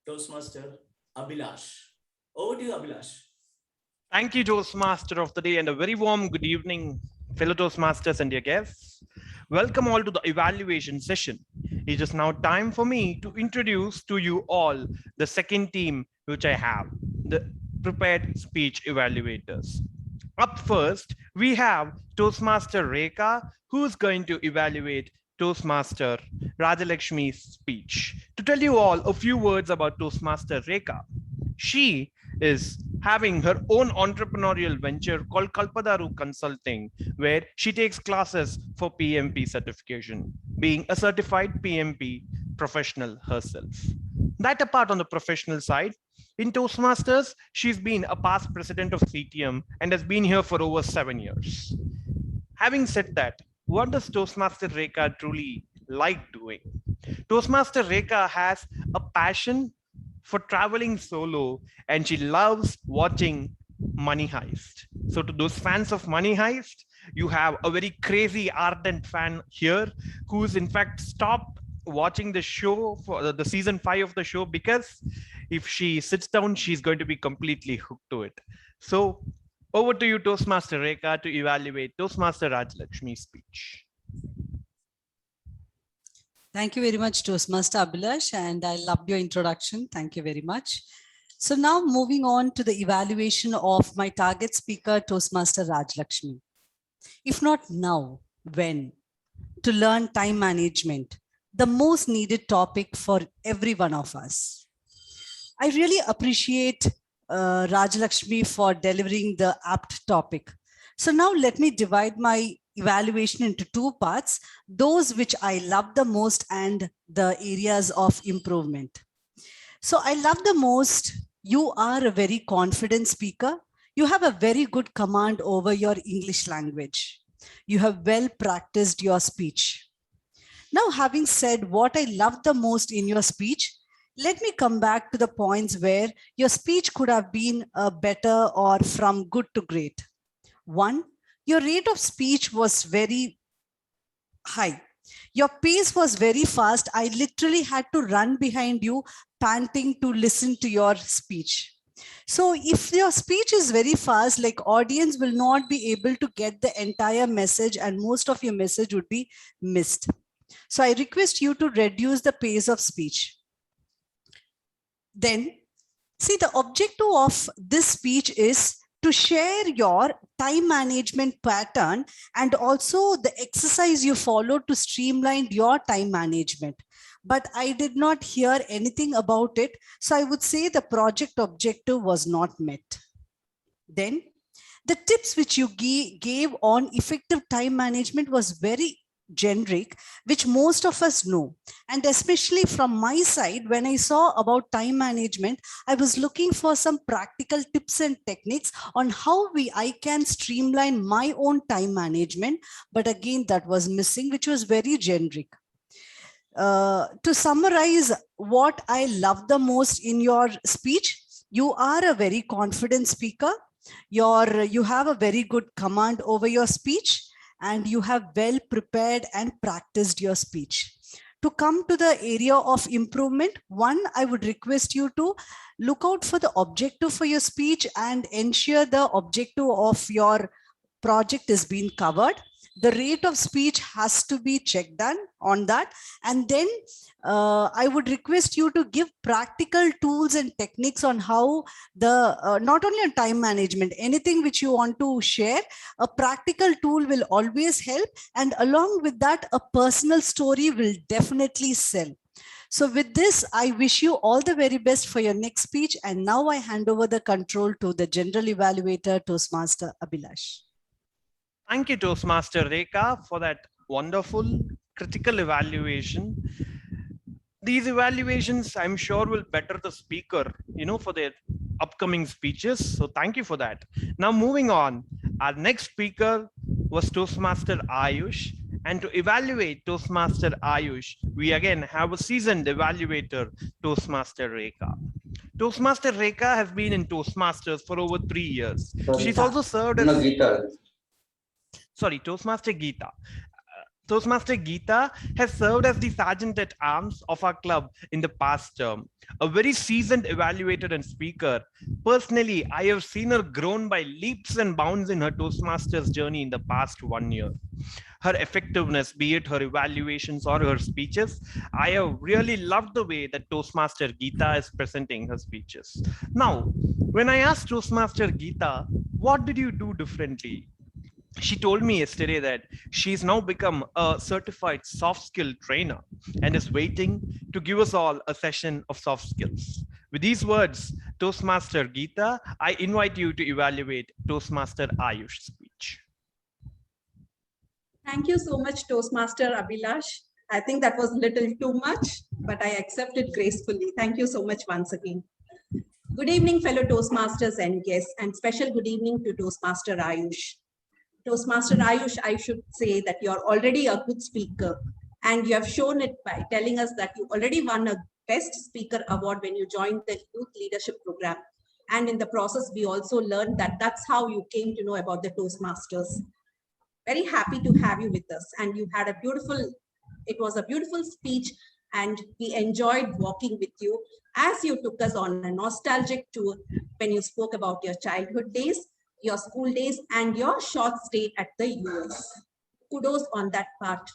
Toastmaster Abhilash. Over to you, Abhilash. Thank you, Toastmaster of the day, and a very warm good evening, fellow Toastmasters and dear guests. Welcome all to the evaluation session. It is now time for me to introduce to you all the second team which I have, the prepared speech evaluators. Up first, we have Toastmaster Rekha, who is going to evaluate Toastmaster Rajalakshmi's speech. To tell you all a few words about Toastmaster Rekha, she is having her own entrepreneurial venture called Kalpadaru Consulting, where she takes classes for PMP certification, being a certified PMP professional herself. That apart, on the professional side, in Toastmasters, she's been a past president of CTM and has been here for over 7 years. Having said that, what does Toastmaster Rekha truly like doing? Toastmaster Rekha has a passion for traveling solo, and she loves watching Money Heist. So to those fans of Money Heist, you have a very crazy ardent fan here who's in fact stopped watching the show for the season 5 of the show, because if she sits down, she's going to be completely hooked to it. So over to you, Toastmaster Rekha, to evaluate Toastmaster Rajalakshmi's speech. Thank you very much, Toastmaster Abhilash, and I loved your introduction. Thank you very much. So now moving on to the evaluation of my target speaker, Toastmaster Rajalakshmi. If not now, when? To learn time management, the most needed topic for every one of us. I really appreciate Rajalakshmi for delivering the apt topic. So now let me divide my evaluation into two parts, those which I love the most and the areas of improvement. So I love the most, you are a very confident speaker. You have a very good command over your English language. You have well practiced your speech. Now, having said what I love the most in your speech, let me come back to the points where your speech could have been better or from good to great. One, Your rate of speech was very high. Your pace was very fast. I literally had to run behind you, panting to listen to your speech. So if your speech is very fast, like audience will not be able to get the entire message and most of your message would be missed. So I request you to reduce the pace of speech. Then see, the objective of this speech is to share your time management pattern and also the exercise you follow to streamline your time management. But I did not hear anything about it. So I would say the project objective was not met. Then the tips which you gave on effective time management was very generic, which most of us know. And especially from my side, when I saw about time management, I was looking for some practical tips and techniques on how I can streamline my own time management. But again, that was missing, which was very generic. To summarize what I love the most in your speech, you are a very confident speaker. You have a very good command over your speech, and you have well prepared and practiced your speech. To come to the area of improvement, one, I would request you to look out for the objective for your speech and ensure the objective of your project is being covered. The rate of speech has to be checked on that. And then I would request you to give practical tools and techniques on how the, not only on time management, anything which you want to share, a practical tool will always help. And along with that, a personal story will definitely sell. So with this, I wish you all the very best for your next speech. And now I hand over the control to the General Evaluator, Toastmaster Abhilash. Thank you, Toastmaster Rekha, for that wonderful critical evaluation. These evaluations, I'm sure, will better the speaker, for their upcoming speeches. So thank you for that. Now moving on, our next speaker was Toastmaster Ayush. And to evaluate Toastmaster Ayush, we again have a seasoned evaluator, Toastmaster Rekha. Toastmaster Rekha has been in Toastmasters for over 3 years. She's also served as... Toastmaster Geeta. Toastmaster Geeta has served as the Sergeant at Arms of our club in the past term. A very seasoned evaluator and speaker. Personally, I have seen her grown by leaps and bounds in her Toastmasters journey in the past 1 year. Her effectiveness, be it her evaluations or her speeches, I have really loved the way that Toastmaster Geeta is presenting her speeches. Now, when I asked Toastmaster Geeta, what did you do differently? She told me yesterday that she's now become a certified soft skill trainer and is waiting to give us all a session of soft skills. With these words, Toastmaster Geeta, I invite you to evaluate Toastmaster Ayush's speech. Thank you so much, Toastmaster Abhilash. I think that was a little too much, but I accept it gracefully. Thank you so much once again. Good evening, fellow Toastmasters and guests, and special good evening to Toastmaster Ayush. Toastmaster Ayush, I should say that you're already a good speaker, and you have shown it by telling us that you already won a Best Speaker Award when you joined the Youth Leadership Program. And in the process, we also learned that that's how you came to know about the Toastmasters. Very happy to have you with us. And you had it was a beautiful speech, and we enjoyed walking with you as you took us on a nostalgic tour when you spoke about your childhood days, your school days, and your short stay at the US. Kudos on that part.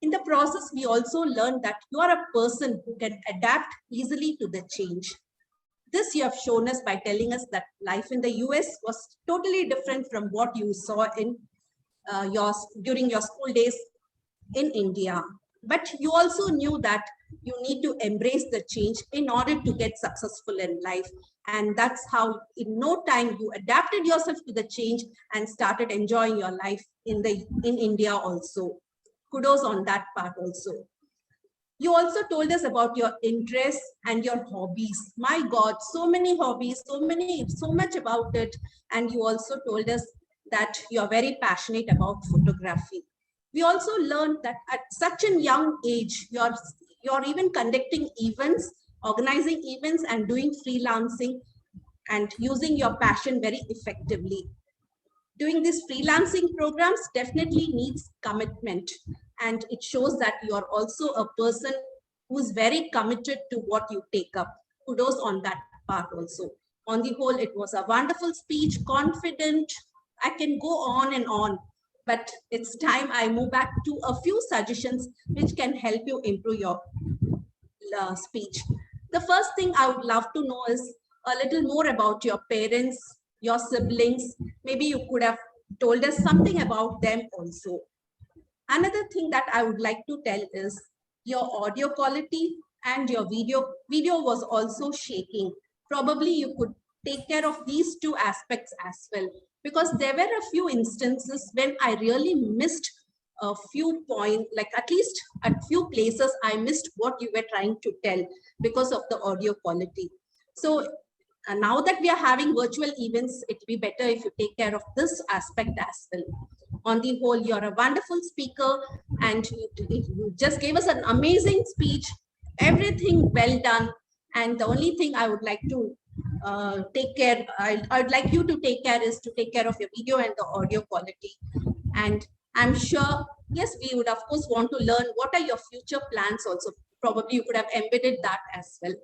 In the process, we also learned that you are a person who can adapt easily to the change. This you have shown us by telling us that life in the US was totally different from what you saw in during your school days in India. But you also knew that you need to embrace the change in order to get successful in life. And that's how in no time you adapted yourself to the change and started enjoying your life in India also. Kudos on that part also. You also told us about your interests and your hobbies. My God, so many hobbies, so much about it. And you also told us that you're very passionate about photography. We also learned that at such a young age, you're even conducting events, organizing events, and doing freelancing and using your passion very effectively. Doing these freelancing programs definitely needs commitment, and it shows that you are also a person who is very committed to what you take up. Kudos on that part also. On the whole, it was a wonderful speech, confident. I can go on and on, but it's time I move back to a few suggestions which can help you improve your speech. The first thing I would love to know is a little more about your parents, your siblings. Maybe you could have told us something about them also. Another thing that I would like to tell is your audio quality and your video was also shaking. Probably you could take care of these two aspects as well, because there were a few instances when I really missed a few points, like at least at few places I missed what you were trying to tell because of the audio quality. So now that we are having virtual events, it will be better if you take care of this aspect as well. On the whole, you're a wonderful speaker and you just gave us an amazing speech, everything well done. And the only thing I would like to take care, I'd like you to take care is to take care of your video and the audio quality. And I'm sure, yes, we would of course want to learn what are your future plans also. Probably you could have embedded that as well.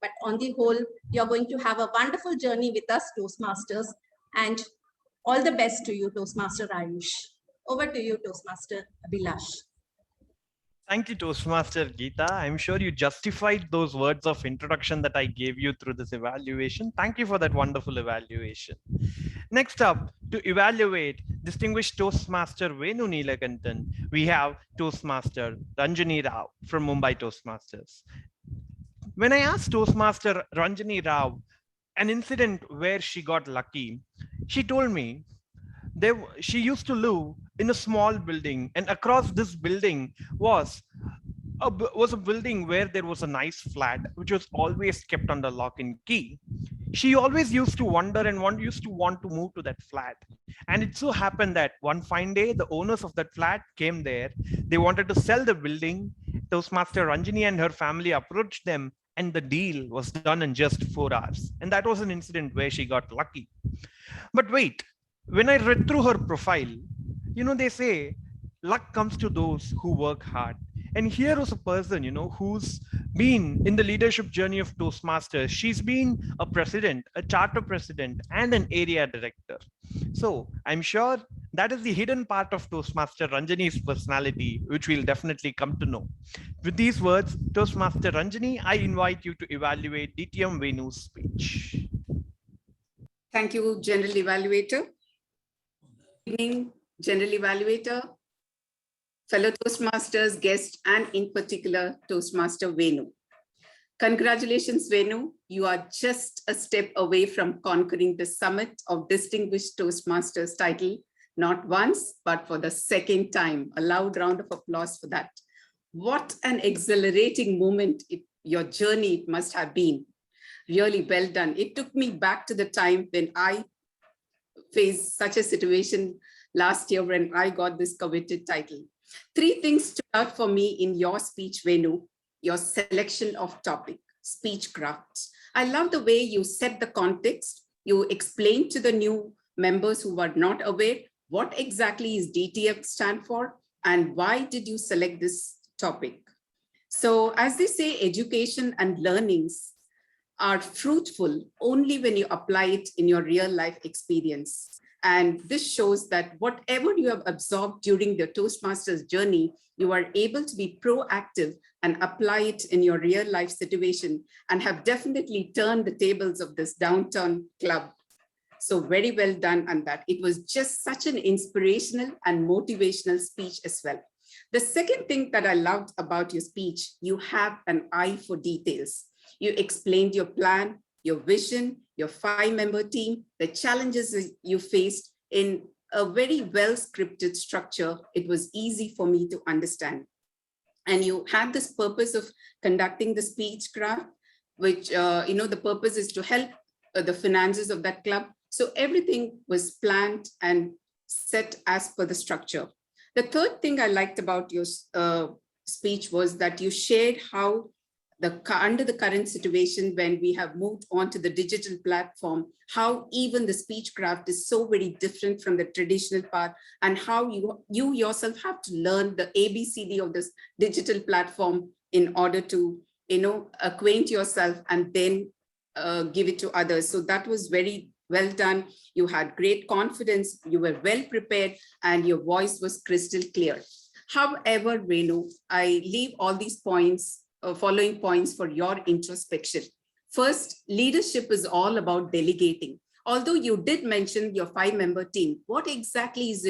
But on the whole, you're going to have a wonderful journey with us, Toastmasters, and all the best to you, Toastmaster Ayush. Over to you, Toastmaster Abhilash. Thank you, Toastmaster Geeta. I'm sure you justified those words of introduction that I gave you through this evaluation. Thank you for that wonderful evaluation. Next up, to evaluate distinguished Toastmaster Venu Neelakantan, we have Toastmaster Ranjani Rao from Mumbai Toastmasters. When I asked Toastmaster Ranjani Rao an incident where she got lucky, she told me she used to live in a small building, and across this building was a building where there was a nice flat which was always kept under lock and key. She always used to wonder and used to want to move to that flat. And it so happened that one fine day, the owners of that flat came there. They wanted to sell the building. Toastmaster Ranjani and her family approached them, and the deal was done in just 4 hours. And that was an incident where she got lucky. But wait, when I read through her profile, they say luck comes to those who work hard. And here was a person, who's been in the leadership journey of Toastmasters. She's been a president, a charter president, and an area director. So I'm sure that is the hidden part of Toastmaster Ranjani's personality, which we'll definitely come to know. With these words, Toastmaster Ranjani, I invite you to evaluate DTM Venu's speech. Thank you, General Evaluator. Good evening, General Evaluator, fellow Toastmasters, guests, and in particular, Toastmaster Venu. Congratulations, Venu. You are just a step away from conquering the summit of Distinguished Toastmasters title, not once, but for the second time. A loud round of applause for that. What an exhilarating moment your journey must have been. Really well done. It took me back to the time when I faced such a situation last year when I got this coveted title. 3 things stood out for me in your speech, Venu. Your selection of topic, speech crafts. I love the way you set the context. You explained to the new members who were not aware what exactly is DTM stand for and why did you select this topic. So as they say, education and learnings are fruitful only when you apply it in your real life experience. And this shows that whatever you have absorbed during the Toastmasters journey, you are able to be proactive and apply it in your real life situation and have definitely turned the tables of this downtown club. So very well done on that. It was just such an inspirational and motivational speech as well. The second thing that I loved about your speech, you have an eye for details. You explained your plan, your vision, your 5-member team, the challenges you faced in a very well-scripted structure. It was easy for me to understand. And you had this purpose of conducting the speech craft, which, the purpose is to help the finances of that club. So everything was planned and set as per the structure. The third thing I liked about your speech was that you shared how under the current situation when we have moved on to the digital platform, how even the speech craft is so very different from the traditional part, and how you yourself have to learn the ABCD of this digital platform in order to, acquaint yourself and then give it to others. So that was very well done. You had great confidence, you were well prepared, and your voice was crystal clear. However, Renu, I leave all these points, following points for your introspection. First, leadership is all about delegating. Although you did mention your 5-member team, what exactly is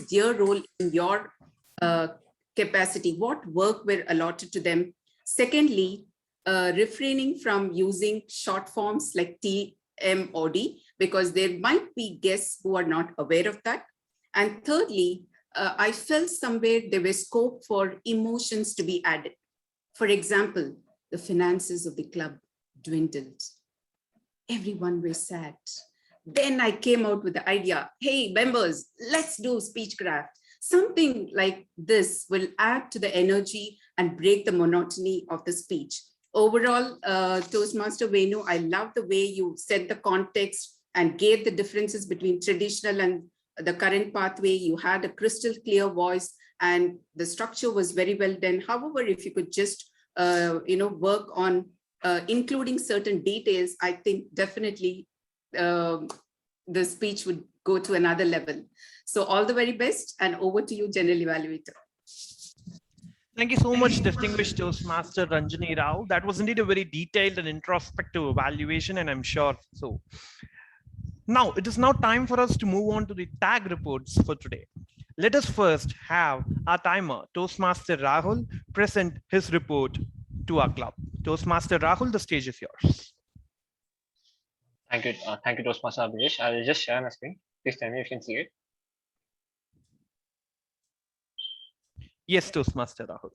their role in your capacity? What work were allotted to them? Secondly, refraining from using short forms like TM or D, because there might be guests who are not aware of that. And thirdly, I felt somewhere there was scope for emotions to be added. For example, the finances of the club dwindled. Everyone was sad. Then I came out with the idea, hey, members, let's do speechcraft. Something like this will add to the energy and break the monotony of the speech. Overall, Toastmaster Venu, I love the way you set the context and gave the differences between traditional and the current pathway. You had a crystal clear voice and the structure was very well done. However, if you could just, work on including certain details, I think definitely the speech would go to another level. So all the very best, and over to you, General Evaluator. Thank you so much, distinguished Toastmaster Ranjani Rao. That was indeed a very detailed and introspective evaluation, and I'm sure so. Now, it is now time for us to move on to the tag reports for today. Let us first have our timer, Toastmaster Rahul, present his report to our club. Toastmaster Rahul, the stage is yours. Thank you, Toastmaster Ayush. I will just share my screen. Please tell me if you can see it. Yes, Toastmaster Rahul.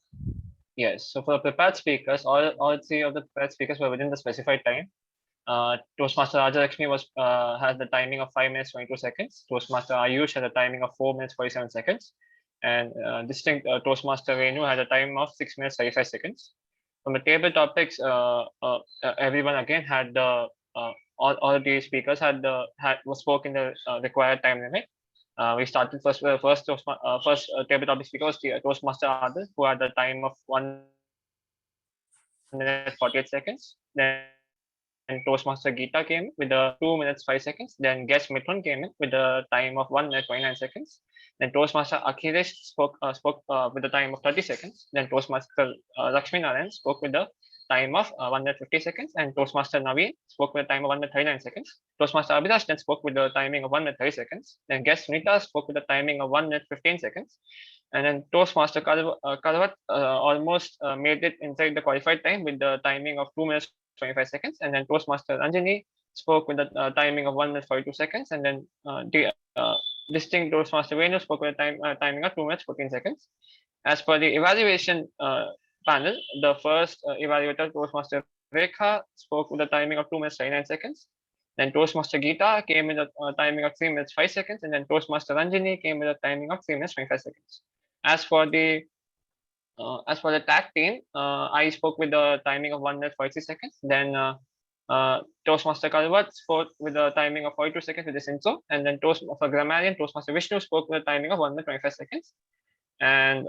Yes. So for the prepared speakers, all 3 of the prepared speakers were within the specified time. Toastmaster Lakshmi has the timing of 5 minutes 22 seconds. Toastmaster Ayush has a timing of 4 minutes 47 seconds, and distinct Toastmaster Renu has a time of 6 minutes 35 seconds. From the table topics, everyone again had the all the speakers spoke in the required time limit. We started first table topic speaker was Toastmaster Ayush, who had the time of 1 minute 48 seconds. Then Toastmaster Geeta came with the 2 minutes 5 seconds. Then guest Mithun came in with the time of 1 minute 29 seconds. Then Toastmaster Akhilesh spoke with the time of 30 seconds. Then Toastmaster Lakshmi Narayanan spoke with the time of 1 minute 50 seconds. And Toastmaster Naveen spoke with the time of 1 minute 39 seconds. Toastmaster Abhilash then spoke with the timing of 1 minute 30 seconds. Then guest Sunita spoke with the timing of 1 minute 15 seconds. And then Toastmaster Kalwat almost made it inside the qualified time with the timing of 2 minutes 25 seconds. And then Toastmaster Anjani spoke with the timing of 1 minute 42 seconds. And then distinct Toastmaster Venu spoke with the timing of 2 minutes 14 seconds. As per the evaluation panel, the first evaluator, Toastmaster Rekha, spoke with the timing of 2 minutes 39 seconds. Then Toastmaster Geeta came with a timing of 3 minutes 5 seconds. And then Toastmaster Ranjani came with a timing of 3 minutes 25 seconds. As for the tag team, I spoke with the timing of 1 minute 43 seconds. Then Toastmaster Kalwat spoke with the timing of 42 seconds with this intro. And then for grammarian, Toastmaster Vishnu spoke with the timing of 1 minute 25 seconds. And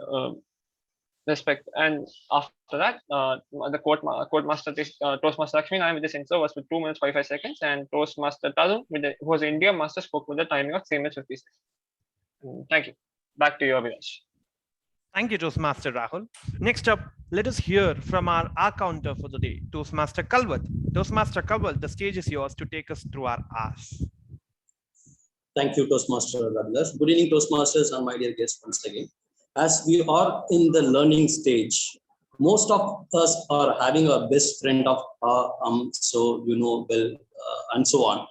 after that, the Toastmaster Lakshmi with this intro was with 2 minutes 45 seconds. And Toastmaster Tarun, who was the India Master, spoke with the timing of 3 minutes 50 seconds. Thank you. Back to you, Abhilash. Thank you, Toastmaster Rahul. Next up, let us hear from our counter for the day, Toastmaster Kalwat. Toastmaster Kalwat, the stage is yours to take us through our R's. Thank you, Toastmaster Abhilash. Good evening, Toastmasters and my dear guests once again. As we are in the learning stage, most of us are having a best friend of so you know well, and so on.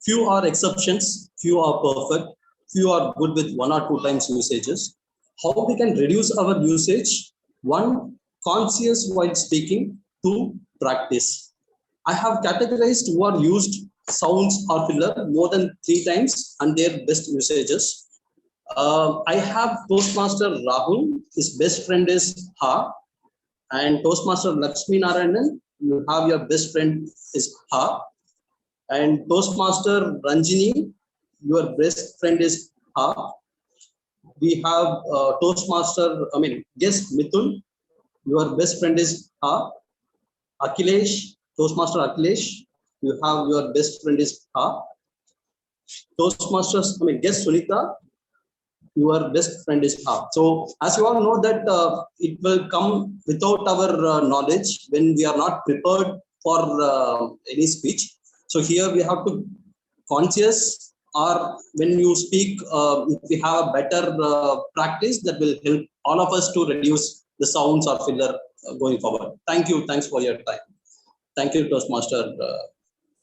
Few are exceptions, few are perfect, few are good with 1 or 2 times usages. How we can reduce our usage? 1, conscious while speaking. 2, practice. I have categorized who are used sounds or filler more than 3 times and their best usages. I have Toastmaster Rahul. His best friend is ha. And Toastmaster Lakshmi Narayanan, you have your best friend is Ha. And Toastmaster Ranjini, your best friend is Ha. We have guest Mithun, your best friend is Ha. Akhilesh, Toastmaster Akhilesh, you have your best friend is Ha. Guest Sunita, your best friend is Ha. So as you all know that it will come without our knowledge when we are not prepared for any speech. So here we have to conscious, or when you speak, if we have a better practice, that will help all of us to reduce the sounds or filler going forward. Thank you. Thanks for your time. Thank you, Toastmaster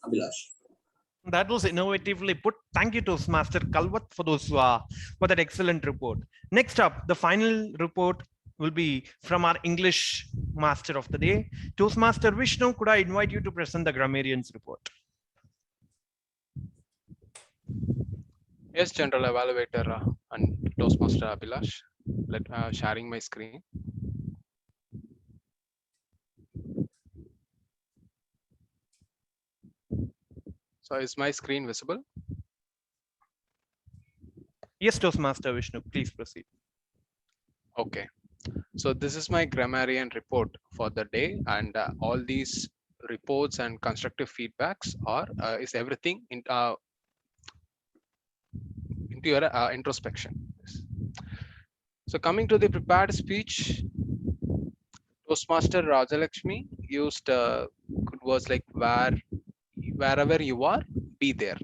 Abhilash. That was innovatively put. Thank you, Toastmaster Kalwat, for that excellent report. Next up, the final report will be from our English master of the day, Toastmaster Vishnu. Could I invite you to present the grammarian's report? Yes, General Evaluator and Toastmaster Abhilash. Sharing my screen. So is my screen visible? Yes, Toastmaster Vishnu, please proceed. Okay. So this is my grammarian report for the day, and all these reports and constructive feedbacks is everything into your introspection. So coming to the prepared speech, Toastmaster Rajalakshmi used good words like wherever you are, be there.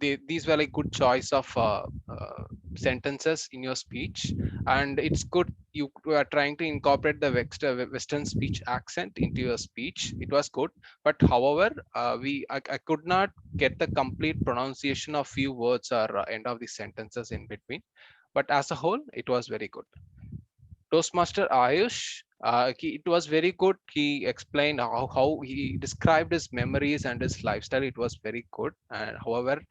These were like good choice of sentences in your speech, and it's good you are trying to incorporate the Western speech accent into your speech. It was good, but however, I could not get the complete pronunciation of few words or end of the sentences in between. But as a whole, it was very good. Toastmaster Ayush, it was very good. He explained how he described his memories and his lifestyle. It was very good. And however,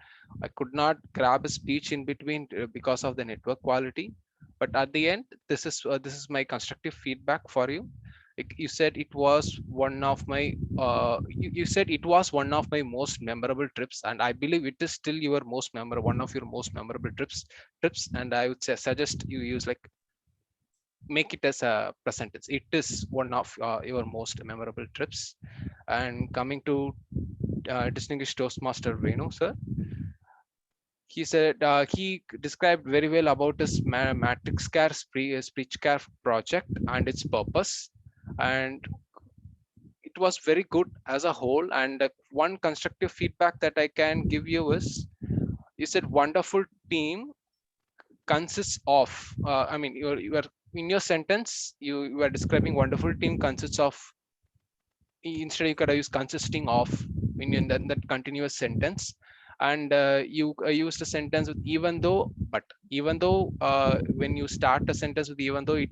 I could not grab his speech in between because of the network quality. But at the end, this is my constructive feedback for you. You said it was one of my you said it was one of my most memorable trips, and I believe it is still one of your most memorable trips. And I would suggest you use like make it as a present tense. It is one of your most memorable trips. And coming to distinguished Toastmaster Venu, sir, he said he described very well about his matrix care speech care project and its purpose, and it was very good as a whole. And one constructive feedback that I can give you is, you said wonderful team consists of you are in your sentence you are describing wonderful team consists of, instead you could use consisting of in that continuous sentence. And you used a sentence with even though, but even though when you start a sentence with even though, it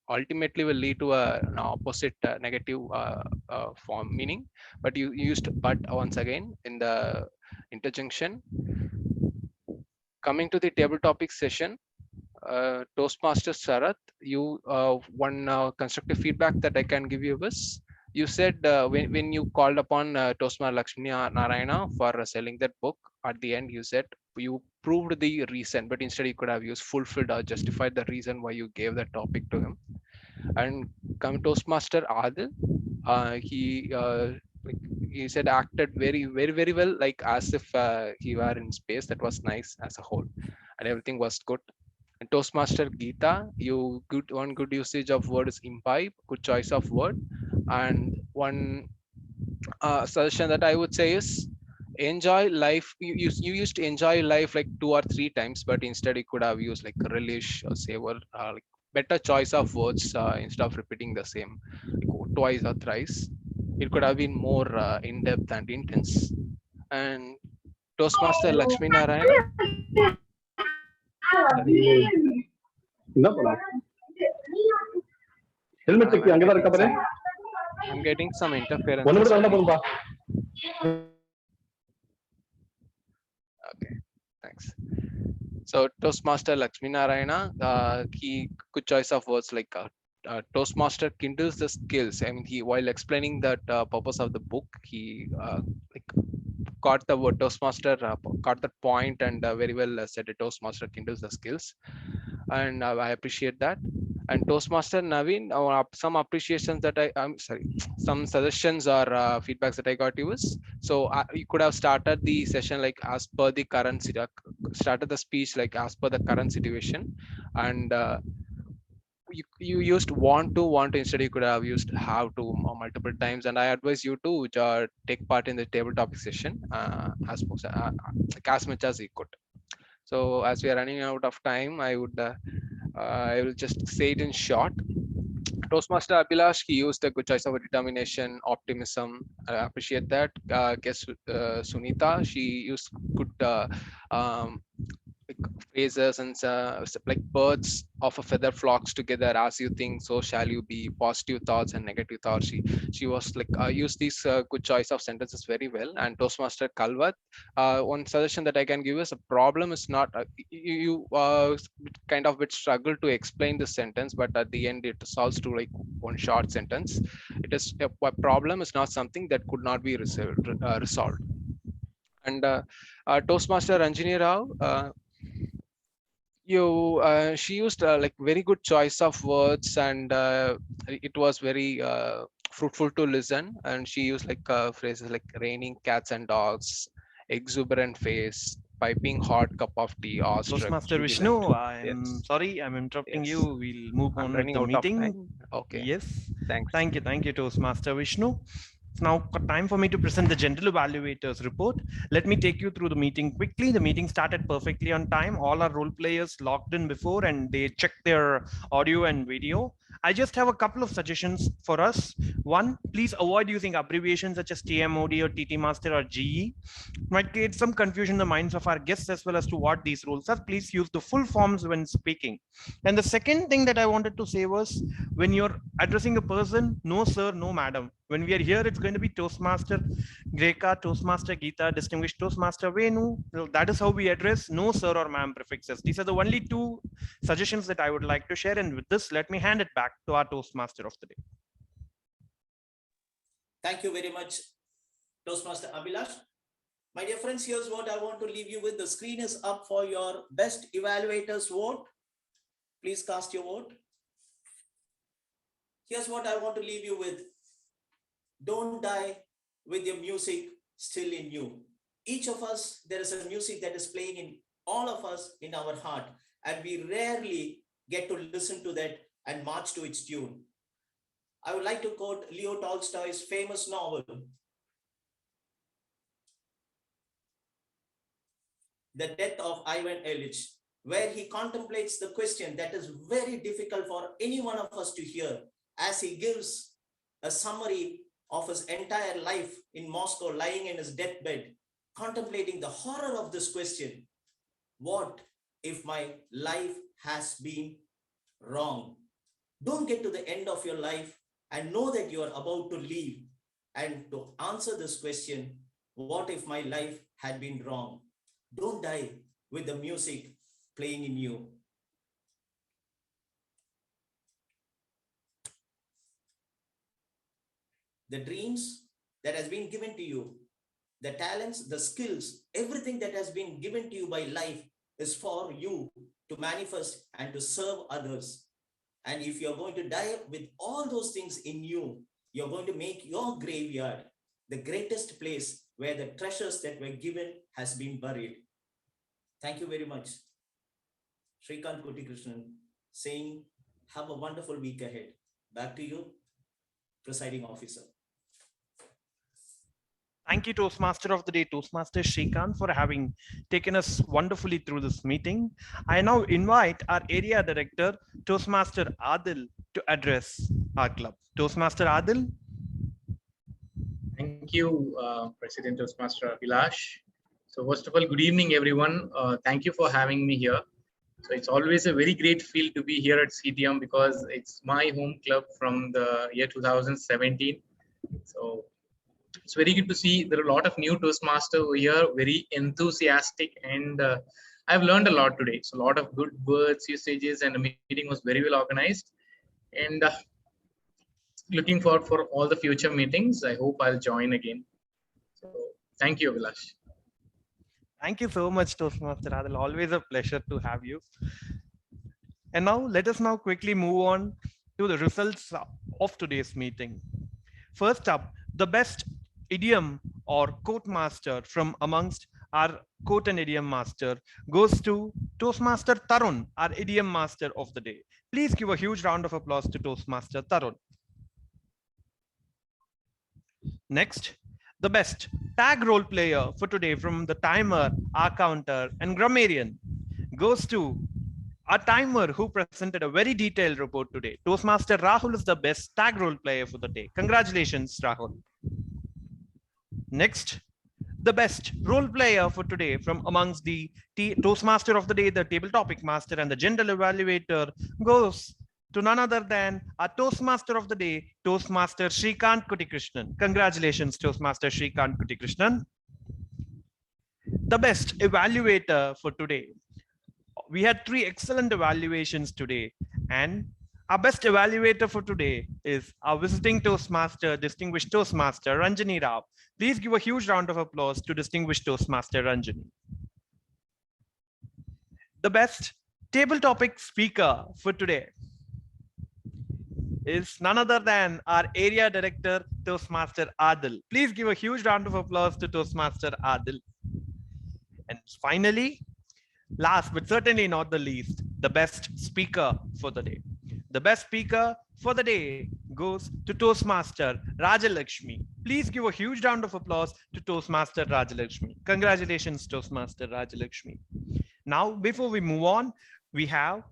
ultimately will lead to an opposite negative form meaning, but you used but once again in the interjunction. Coming to the table topic session, Toastmaster Sarath, you one constructive feedback that I can give you was, you said when you called upon Toastmaster Lakshmi Narayana for selling that book, at the end you said you proved the reason, but instead you could have used fulfilled or justified the reason why you gave that topic to him. And come Toastmaster Adil, he said acted very well, like as if he were in space. That was nice as a whole, and everything was good. And Toastmaster Geeta, you one good usage of word is imbibe, good choice of word. And one suggestion that I would say is enjoy life. You used to enjoy life like 2 or 3 times, but instead you could have used like relish or savor, like better choice of words instead of repeating the same like twice or thrice. It could have been more in depth and intense. And Toastmaster Lakshmi Narayana. I'm getting some interference. Okay, thanks. So Toastmaster Lakshmi Narayana, he good choice of words like Toastmaster kindles the skills. I mean, he while explaining that purpose of the book, he like caught the word Toastmaster, caught that point, and very well said it. Toastmaster kindles the skills, and I appreciate that. And Toastmaster Naveen, some appreciations that I'm sorry, some suggestions or feedbacks that I got you was, so you could have started the session like as per the current started the speech like as per the current situation, and you used want to instead you could have used have to multiple times, and I advise you to take part in the table topic session like as much as you could. So as we are running out of time, I will just say it in short. Toastmaster Abhilash, he used a good choice of determination, optimism. I appreciate that. Guess Sunita, she used good like phrases and like birds of a feather flocks together. As you think, so shall you be. Positive thoughts and negative thoughts. She was like used these good choice of sentences very well. And Toastmaster Kalvat, one suggestion that I can give is a problem is not you kind of bit struggle to explain the sentence, but at the end it solves to like one short sentence. It is a problem is not something that could not be resolved. And Toastmaster Ranjini Rao, she used like very good choice of words, and it was very fruitful to listen. And she used like phrases like raining cats and dogs, exuberant face, piping hot cup of tea, awestruck, Toastmaster Vishnu, jubilant. I'm sorry, I'm interrupting Yes. you. We'll move I'm on with running the out of meeting. time. Okay. Yes. Thanks. Thank you, Toastmaster Vishnu. It's now time for me to present the general evaluators report. Let me take you through the meeting quickly. The meeting started perfectly on time. All our role players logged in before and they checked their audio and video. I just have a couple of suggestions for us. One, please avoid using abbreviations such as TMOD or TT Master or GE. Might create some confusion in the minds of our guests as well as to what these roles are. Please use the full forms when speaking. And the second thing that I wanted to say was, when you're addressing a person, no sir, no madam. When we are here, it's going to be Toastmaster Greka, Toastmaster Geeta, Distinguished Toastmaster Venu. That is how we address, no sir or ma'am prefixes. These are the only two suggestions that I would like to share. And with this, let me hand it back to our Toastmaster of the day. Thank you very much, Toastmaster Abhilash. My dear friends, here's what I want to leave you with. The screen is up for your best evaluators vote. Please cast your vote. Here's what I want to leave you with. Don't die with your music still in you. Each of us, there is a music that is playing in all of us in our heart, and we rarely get to listen to that and march to its tune. I would like to quote Leo Tolstoy's famous novel, The Death of Ivan Ilyich, where he contemplates the question that is very difficult for any one of us to hear, as he gives a summary of his entire life in Moscow, lying in his deathbed, contemplating the horror of this question: what if my life has been wrong? Don't get to the end of your life and know that you are about to leave. And to answer this question, what if my life had been wrong? Don't die with the music playing in you. The dreams that has been given to you, the talents, the skills, everything that has been given to you by life is for you to manifest and to serve others. And if you're going to die with all those things in you, you're going to make your graveyard the greatest place where the treasures that were given has been buried. Thank you very much. Shrikant Kotikrishnan saying, have a wonderful week ahead. Back to you, presiding officer. Thank you, Toastmaster of the Day, Toastmaster Shrikant, for having taken us wonderfully through this meeting. I now invite our area director, Toastmaster Adil, to address our club. Toastmaster Adil. Thank you, President Toastmaster Abhilash. So first of all, good evening, everyone. Thank you for having me here. So it's always a very great feel to be here at CTM because it's my home club from the year 2017. So it's very good to see there are a lot of new Toastmasters over here, very enthusiastic, and I've learned a lot today. So a lot of good words, usages, and the meeting was very well organized. and looking forward for all the future meetings. I hope I'll join again. So thank you, Abhilash. Thank you so much, Toastmaster Adil. Always a pleasure to have you. And now let us now quickly move on to the results of today's meeting. First up, the best idiom or quote master from amongst our quote and idiom master goes to Toastmaster Tarun, our idiom master of the day. Please give a huge round of applause to Toastmaster Tarun. Next, the best tag role player for today from the timer, our counter, and grammarian goes to our timer who presented a very detailed report today. Toastmaster Rahul is the best tag role player for the day. Congratulations, Rahul. Next, the best role player for today from amongst the Toastmaster of the day, the table topic master, and the general evaluator goes to none other than our Toastmaster of the day, Toastmaster Shrikant Kutikrishnan. Congratulations, Toastmaster Shrikant Kutikrishnan. The best evaluator for today. We had 3 excellent evaluations today, and our best evaluator for today is our visiting Toastmaster, distinguished Toastmaster Ranjani Rao. Please give a huge round of applause to distinguished Toastmaster Ranjani. The best table topic speaker for today is none other than our area director, Toastmaster Adil. Please give a huge round of applause to Toastmaster Adil. And finally, last but certainly not the least, the best speaker for the day. The best speaker for the day goes to Toastmaster Lakshmi. Please give a huge round of applause to Toastmaster Lakshmi. Congratulations, Toastmaster Lakshmi. Now, before we move on, we have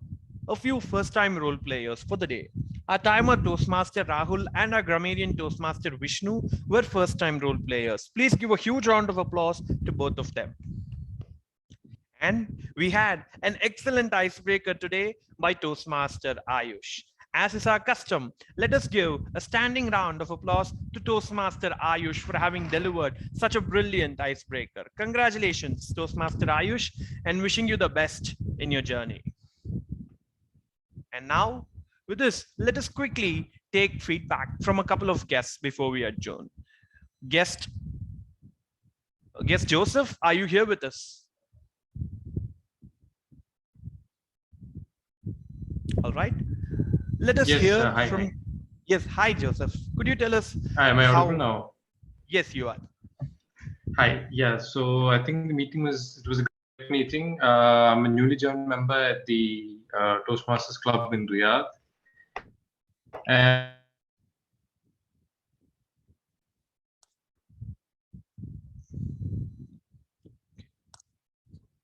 a few first-time role players for the day. Our timer Toastmaster Rahul and our grammarian Toastmaster Vishnu were first-time role players. Please give a huge round of applause to both of them. And we had an excellent icebreaker today by Toastmaster Ayush. As is our custom, let us give a standing round of applause to Toastmaster Ayush for having delivered such a brilliant icebreaker. Congratulations, Toastmaster Ayush, and wishing you the best in your journey. And now, with this, let us quickly take feedback from a couple of guests before we adjourn. Guest Joseph, are you here with us? All right. Let us hear from. Hi. Yes, hi, Joseph. Could you tell us? Hi, am I audible now? Yes, you are. Hi. Yeah. So I think the meeting was a great meeting. I'm a newly joined member at the Toastmasters Club in Riyadh, and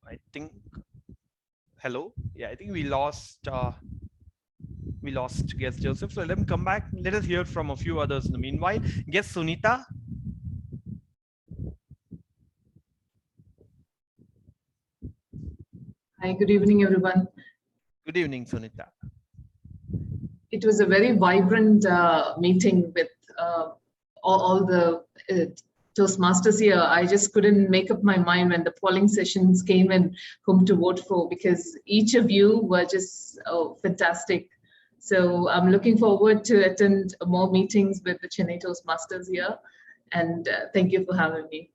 I think. Hello. Yeah, I think we lost guest Joseph. So let him come back. Let us hear from a few others in the meanwhile. Guest Sunita. Hi, good evening, everyone. Good evening, Sunita. It was a very vibrant meeting with all the Toastmasters here. I just couldn't make up my mind when the polling sessions came and whom to vote for, because each of you were just fantastic. So I'm looking forward to attend more meetings with the Chennai Toastmasters here. And thank you for having me.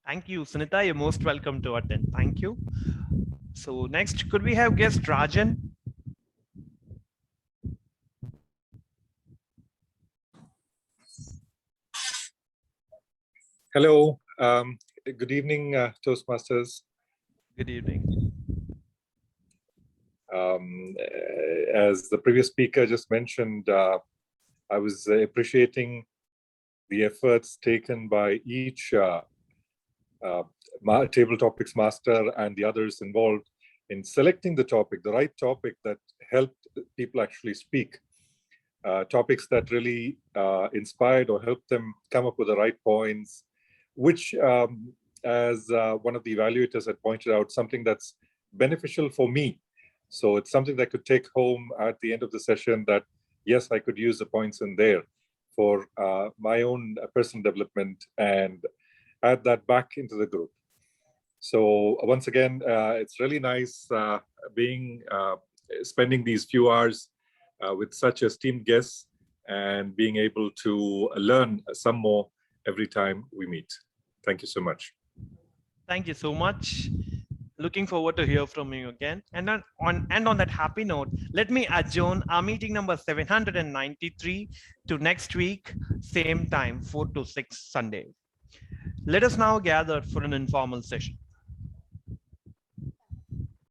Thank you, Sunita. You're most welcome to attend. Thank you. So next, could we have guest Rajan? Hello. Good evening, Toastmasters. Good evening. As the previous speaker just mentioned, I was appreciating the efforts taken by each table topics master and the others involved in selecting the topic, the right topic that helped people actually speak. Topics that really inspired or helped them come up with the right points, which, as one of the evaluators had pointed out, something that's beneficial for me. So it's something that I could take home at the end of the session that, yes, I could use the points in there for my own personal development and add that back into the group. So once again, it's really nice spending these few hours with such esteemed guests and being able to learn some more every time we meet. Thank you so much. Thank you so much. Looking forward to hear from you again. And on that happy note, let me adjourn our meeting number 793 to next week, same time, 4 to 6 Sunday. Let us now gather for an informal session.